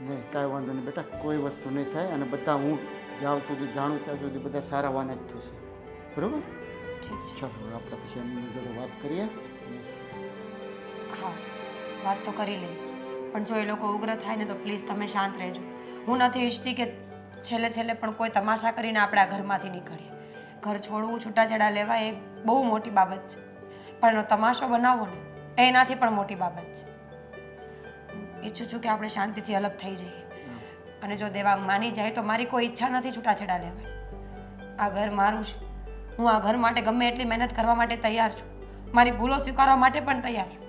નહીં, કાંઈ વાંધો નહીં બેટા, કોઈ વસ્તુ નહીં થાય. અને બધા હું જ્યાં સુધી જાણું ત્યાં સુધી બધા સારા વાના જ થશે, બરાબર? ઠીક છે. ચાલો આપણે પછી એમની જોડે વાત કરીએ. હા, વાત તો કરી લઈએ, પણ જો એ લોકો ઉગ્ર થાય ને તો પ્લીઝ તમે શાંત રહેજો. હું નથી ઈચ્છતી કે છેલ્લે છેલ્લે પણ કોઈ તમાશા કરીને આપણે આ ઘરમાંથી નીકળીએ. ઘર છોડવું, છૂટાછેડા લેવા એ બહુ મોટી બાબત છે, પણ એનો તમાશો બનાવવો ને એનાથી પણ મોટી બાબત છે. ઈચ્છું છું કે આપણે શાંતિથી અલગ થઈ જઈએ. અને જો દેવાંગ માની જાય તો મારી કોઈ ઈચ્છા નથી છૂટાછેડા લેવાની. આ ઘર મારું છે. હું આ ઘર માટે ગમે એટલી મહેનત કરવા માટે તૈયાર છું. મારી ભૂલો સ્વીકારવા માટે પણ તૈયાર છું.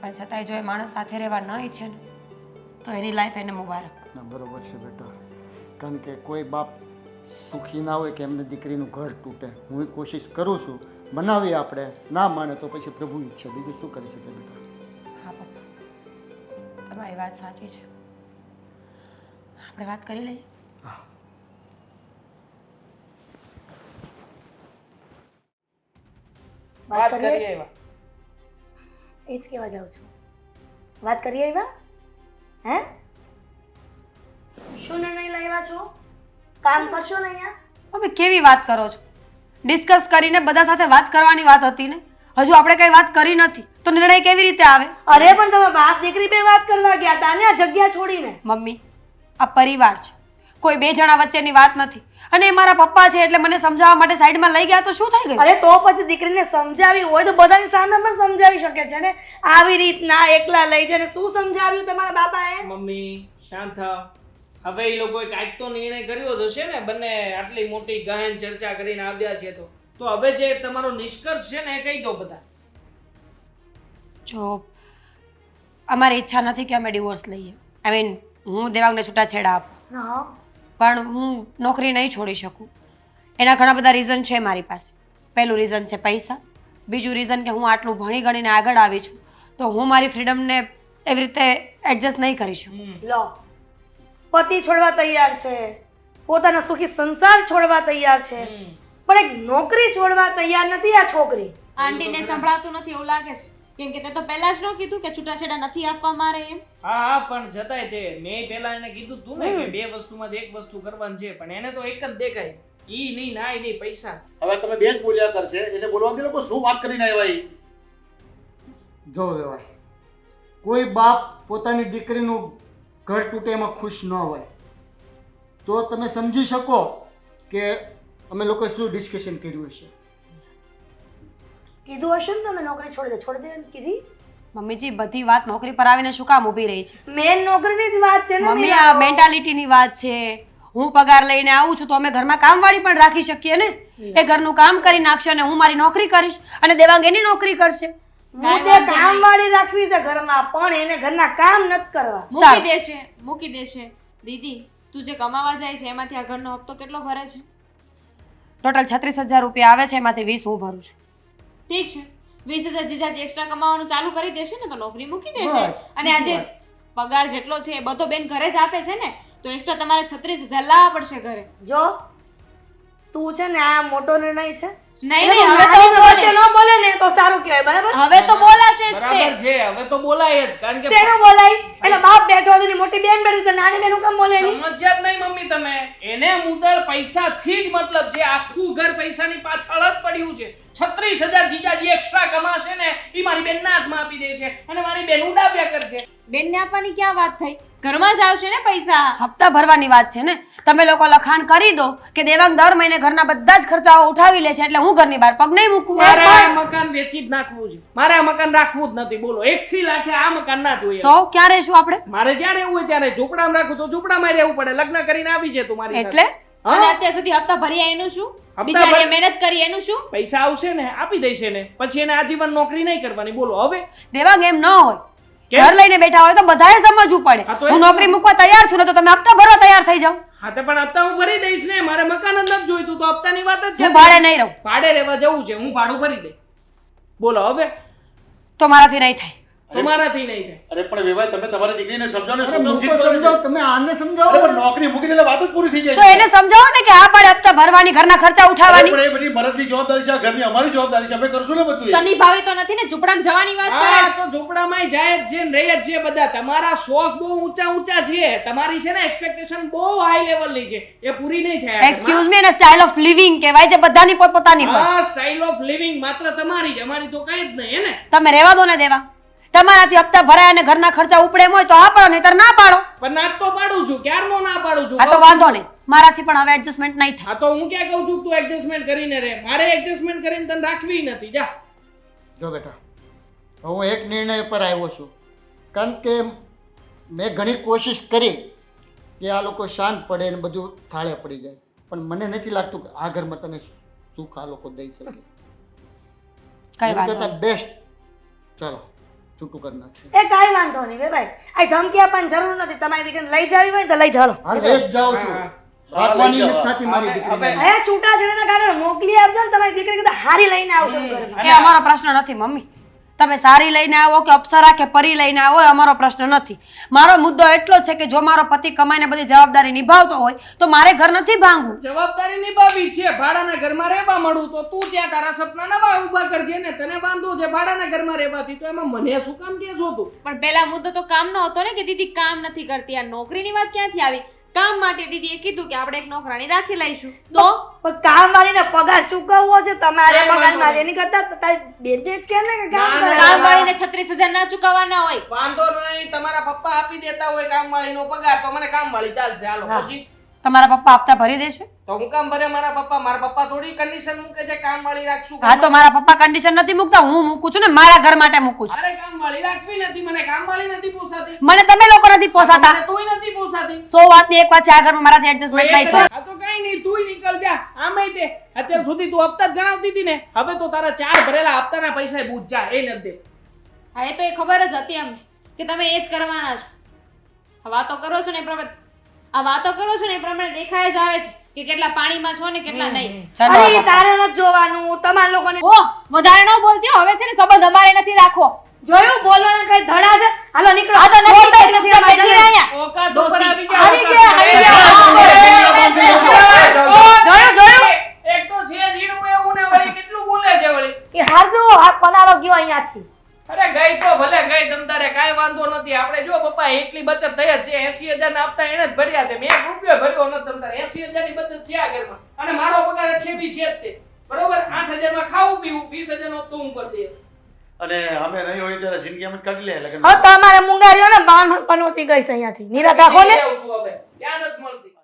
પણ છતાંય જો એ માણસ સાથે રહેવા ન ઈચ્છે ને તો એની લાઈફ એને મુબારક. ના, બરોબર છે બેટા. કારણ કે કોઈ બાપ સુખી ના હોય કે એમને દીકરીનું ઘર તૂટે. હું કોશિશ કરું છું બનાવીએ આપણે, ના માને તો પછી પ્રભુ ઈચ્છે, બીજું શું કરી શકે બેટા. હા પપ્પા, તમારી વાત સાચી છે. આપણે વાત કરી લઈએ. વાત કરીએ એવા એ જ કહેવા જાઉં છું. વાત કરીએ એવા હે શું નિર્ણય લાવ્યા છો? કામ કરશો ને અહીંયા? તમે કેવી વાત કરો છો? ડિસ્કસ કરીને બધા સાથે વાત કરવાની વાત હતી ને. હજુ આપણે કઈ વાત કરી નથી તો નિર્ણય કેવી રીતે આવે? અરે પણ તમે બાપ દીકરી બે વાત કરવા ગયા હતા ને આ જગ્યા છોડીને. મમ્મી, આ પરિવાર છે, કોઈ બે જણા વચ્ચેની વાત નથી. અને એ મારા પપ્પા છે એટલે મને સમજાવવા માટે સાઈડમાં લઈ ગયા તો શું થઈ ગયું? અરે તો પછી દીકરીને સમજાવી હોય તો બધાની સામે પણ સમજાવી શકે છે ને. આવી રીતના એકલા લઈ જઈને શું સમજાવ્યું તમારા બાપાએ? મમ્મી શાંત થાવ. હવે એ લોકોએ કાંઈક તો નિર્ણય કર્યો જ હશે ને. બંને આટલી મોટી ગહન ચર્ચા કરીને આવ્યા છે તો હવે જે તમારો નિષ્કર્ષ છે ને એ કહી દો બધા. જો અમારી ઈચ્છા નથી કે અમે ડિવોર્સ લઈએ. આઈ મીન હું દેવાંગને છૂટાછેડા આપું, હા પણ હું નોકરી નહીં છોડી શકું. એના ઘણા બધા રીઝન છે મારી પાસે. પહેલું રીઝન છે પૈસા. બીજું રીઝન કે હું આટલું ભણી ગણીને આગળ આવી છું તો હું મારી ફ્રીડમને એવી રીતે એડજસ્ટ નહીં કરી શકું. લો પતિ છોડવા તૈયાર છે, પોતાના સુખી સંસાર છોડવા તૈયાર છે, પણ એક નોકરી છોડવા તૈયાર નથી આ છોકરી. આંટીને સંભળાતું નથી એવું લાગે છે, કેમ કે તે તો પહેલા જ ન કીધું કે છૂટાછેડા નથી આપવા મારે એમ. હા પણ જતાય તે મેં પહેલા એને કીધું તું ને કે બે વસ્તુમાંથી એક વસ્તુ કરવાની છે, પણ એને તો એક જ દેખાય. ઈ નહીં નાય નહીં પૈસા. હવે તમે બે જ બોલ્યા કરશે, એને બોલવા દે. લોકો શું વાત કરીને આવ્યા ઈ? જો વેવાય, કોઈ બાપ પોતાની દીકરીનું ઘર તૂટે એમાં ખુશ ન હોય તો તમે સમજી શકો કે અમે લોકોએ શું ડિસ્કશન કર્યું હશે. કીધું હશે ને તમે નોકરી છોડી દે કીધી. મમ્મીજી બધી વાત નોકરી પર આવીને શું કામ ઊભી રહી છે? મેન નોકરીની જ વાત છે ને મમ્મી, મીરા. આ મેન્ટાલિટીની વાત છે. હું પગાર લઈને આવું છું તો અમે ઘરમાં કામવાળી પણ રાખી શકીએ ને. એ ઘરનું કામ કરી નાખશે અને હું મારી નોકરી કરીશ અને દેવાંગ એની નોકરી કરશે. મુદ્દે કામવાળી રાખવી છે ઘરમાં, પણ એને ઘરના કામ નથી કરવા. મૂકી દેશે દીદી. તું જે કમાવા જાય છે એમાંથી આ ઘરનો હપ્તો કેટલો ભરે છે? ટોટલ 36,000 રૂપિયા આવે છે, એમાંથી 20 હું ભરું છું. ઠીક છે, 20,000 જીજાજી એક્સ્ટ્રા કમાવાનું ચાલુ કરી દેશે ને તો નોકરી મૂકી દેશે. બસ, અને આજે પગાર જેટલો છે એ બધો બેન ઘરે જ આપે છે ને, તો એક્સ્ટ્રા તમારે 36,000 લાવવા પડશે ઘરે. જો તું છે ને આ મોટો નિર્ણય છે. નહીં હવે હવે તો નાની હું વચ્ચે બોલીશ. ન બોલે ને તો સારું કહેવાય, બરાબર? હવે તો બોલાશે જ તે. બરાબર છે, હવે તો બોલાય જ. કારણ કે શેનો બોલાય? એનો બાપ બેઠો હતો, એની મોટી બેન બેઠી તો નાની બેન હું કેમ બોલે નહીં? સમજ્યા જ નહીં મમ્મી તમે. એને મુદ્દળ પૈસાથી જ મતલબ છે. આખું ઘર પૈસાની પાછળ જ પડ્યું છે. 36,000 જીજાજી એક્સ્ટ્રા કમાશે ને એ મારી બેનના હાથમાં આપી દેશે અને મારી બેન ઉડાવ્યા કરશે. બેનને આપવાની ક્યાં વાત થઈ? ઘરમાં જ આવશે ને પૈસા. હપ્તા ભરવાની વાત છે ને. તમે લોકો લખાણ કરી દો કે દેવાંગ દર મહિને ઘરના બધા જ ખર્ચાઓ ઉઠાવી લેશે એટલે હું ઘરની બહાર પગ નહીં મૂકું. મારે આ મકાન વેચી જ નાખવું છે. મારે આ મકાન રાખવું જ નથી. બોલો, 1 થી લાખે આ મકાન ના જોઈએ. તો ક્યાં રહેશું આપણે? મારે જ્યાં રહેવું હોય ત્યારે ઝૂંપડામાં રાખું તો ઝૂંપડામાં રહેવું પડે. લગ્ન કરીને આવી છે તું મારી સાથે. એટલે હા? અને અત્યાર સુધી હપ્તા ભર્યા એનું શું? હપ્તા બિચારીએ ભર- મહેનત કરી એનું શું? પૈસા આવશે ને આપી દઈશ એને. પછી એને આજીવન નોકરી નહીં કરવાની. બોલો હવે દેવાંગ એમ ન હોય. કેમ? ઘર લઈને બેઠા હોય તો બધાએ સમજવું પડે. હા, તો એ હું નોકરી મૂકવા તૈયાર છું ને તો તમે હપ્તા ભરવા તૈયાર થઈ જાઓ. હા તે પણ હપ્તા હું ભરી દઈશ ને. મારે મકાન જ નથી જોઈતું તો હપ્તાની વાત જ હું ક્યાં? ભાડે નહીં રહું. ભાડે રહેવા જવું છે. હું ભાડું ભરી દઈ. બોલો હવે તો મારાથી નહીં થાય. તમારાથી નહીં થાય. અરે પણ વેવાય, તમે તમારી દીકરીને સમજાવો ને. અરે સમજાવો, મૂકો જીત કરો સમજાવો, છો. તમે આને અરે સમજાવો પણ ને. નોકરી મૂકીને એટલે વાત જ પૂરી થઈ જાય તો છે. એને સમજાવો ને કે આ પાડે હપ્તા ભરવાની, ઘરના ખર્ચા અરે ઉઠાવવાની. પણ એ બધી મરદની જવાબદારી છે, આ ઘરની અમારી જવાબદારી છે. અમે કરશું ને બધું એ. તો નિભાવી તો નથી ને, ઝૂંપડામાં જવાની વાત કરે હા છે. તો ઝૂંપડામાં જાય જ છે ને રહે જ છે બધા. તમારા શોખ બહુ ઊંચા ઊંચા છે. તમારી છે ને એક્સપેક્ટેશન બહુ હાઈ લેવલની છે. એ પૂરી નહીં થાય. એક્સક્યુઝ મી, એને સ્ટાઇલ ઓફ લિવિંગ કહેવાય છે, બધાની પોતપોતાની હોય. હા, સ્ટાઇલ ઓફ લિવિંગ માત્ર તમારી જ. અમારી તો કઈ જ નહીં હે ને. તમે રહેવા દો ને દેવા. તમારાથી હપ્તા ભરાય અને ઘરના ખર્ચા ઉપડે એમ હોય તો હા પાડો, નહીતર ના પાડો. પણ ના તો પાડું છું. ક્યારનો ના પાડું છું. આ તો વાંધો નહીં, મારાથી પણ હવે એડજસ્ટમેન્ટ નહીં થાય. હા તો હું ક્યાં કહું છું તું એડજસ્ટમેન્ટ કરીને રહે. મારે એડજસ્ટમેન્ટ કરીને તને રાખવી નથી. જા. જો બેટા, હું એક નિર્ણય પર આવ્યો છું. કારણ કે મેં ઘણી કોશિશ કરી કે આ લોકો શાંત પડે ને બધું થાળે પડી જાય, પણ મને નથી લાગતું કે આ ઘરમાં તને સુખ આ લોકો દઈ શકે. કઈ વાંધો નહીં. બેસ્ટ. ચાલો છૂટું કરી નાખીએ. એ કાંઈ વાંધો નહીં બે ભાઈ. આ ધમકી આપવાની જરૂર નથી. તમારી દીકરીને લઈ જાવી હોય તો લઈ જાઓ. હા, લઈ જ જાઉં છું. હા. રાખવાની નથી થતી મારી દીકરીને. હે છૂટાછેડાના કારણે મોકલી આપજો ને તમારી દીકરી કદાચ હારી લઈને આવશે ઘરમાં. એ અમારો પ્રશ્ન નથી મમ્મી. તમે સારી લઈને આવો કે અપ્સરા કે પરી લઈને આવો એ અમારો પ્રશ્ન નથી. મારો મુદ્દો એટલો જ છે કે જો મારો પતિ કમાઈને બધી જવાબદારી નિભાવતો હોય તો મારે ઘર નથી ભાંગવું. જવાબદારી નિભાવી છે. ભાડાના ઘરમાં રહેવા મળું તો તું ત્યાં તારા સપના નવા ઊભા કરજે ને. તને વાંધો છે ભાડાના ઘરમાં રહેવાથી, તો એમાં મને શું કામ કે છો તું? પણ પહેલા મુદ્દો તો કામનો હતો ને કે દીદી કામ નથી કરતી. આ નોકરીની વાત ક્યાંથી આવી? કામ માટે દીદીએ કીધું કે આપણે એક નોકરાણી રાખી લઈશું. તો પણ કામવાળીને પગાર ચૂકવવો છે તમારે પગાર માં એની કરતા તારી બેનને જ કે ને કે કામ કરે. કામવાળીને 36,000 ના ચૂકવવાના હોય. વાંધો નહીં, તમારા પપ્પા આપી દેતા હોય કામવાળીનો પગાર તો મને કામવાળી ચાલશે. હાલો પછી તમારા પપ્પા હપ્તા ભરી દેશે? તો હું કામ ભરે મારા પપ્પા? મારા પપ્પા થોડી કન્ડિશન મૂકે છે કામવાળી રાખશું. હા તો મારા પપ્પા કન્ડિશન નથી મૂકતા, હું મૂકું છું ને મારા ઘર માટે મૂકું છું. અરે કામવાળી રાખવી નથી, મને કામવાળી નથી પોસાતી. મને તમે લોકો નથી પોસાતા. મને તોય નથી પોસાતી. 100 વાતની એક વાત છે, આ ઘરમાં મારાથી એડજસ્ટમેન્ટ નહીં થાય. આ તો કઈ નહીં, તુંય નીકળ જા. આમેય તે અત્યાર સુધી તું હપ્તા જ ગણાવતી હતી ને, હવે તો તારા 4 ભરેલા હપ્તાના પૈસા ભૂજ જા, એ નથી દે. હા એ તો એ ખબર જ હતી અમને કે તમે એ જ કરવાના છો. આ વાતો કરો છો ને એ પ્રમાણે દેખાય જ આવે છે કે કેટલા પાણીમાં છો ને કેટલા નહીં. ચાલો અરે તારે નથી જોવાનું, તમારા લોકોને ઓ વધારે ન બોલતી હો. હવે છે ને સંબંધ અમારે નથી રાખવો. જોયું બોલવાના કઈ ધડા છે. હાલો નીકળો. આ તો નથી બોલતા જ ચૂપચાપ નથી અમારા બેઠી ઘરે. રહે અહીંયા. ઓકાત ઉપર આવી આવી ગયા, જોયું જોયું એક તો છે જીણું એવું ને વળી કેટલું બોલે છે વળી. એ હારજો આ પનારો ગયો અહીંયાથી. અરે ગઈ તો ભલે ગઈ, તમ તારે કાંઈ વાંધો નથી. આપણે જો પપ્પા એટલી બચત થઈ જ છે. 80,000 ના હપ્તા એને જ ભર્યા છે. મેં 1 રૂપિયો ભર્યો નથી. તમ તારે 80,000 ની બચત છે આ ઘરમાં. અને મારો પગાર 28 છે જ તે. બરોબર? 8,000 માં ખાવું પીવું, 20,000 નો તો હું કરી દે. અને અમે નહીં હોય ત્યારે જિંદગી અમે કાઢી લે લગન. હવે તમારે મુંગારીઓ ને બાન પનોતી ગઈ છે અહીંયાથી. નિરાત રાખો ને. જઈ આવું છું હવે. ત્યાં નથી મળે.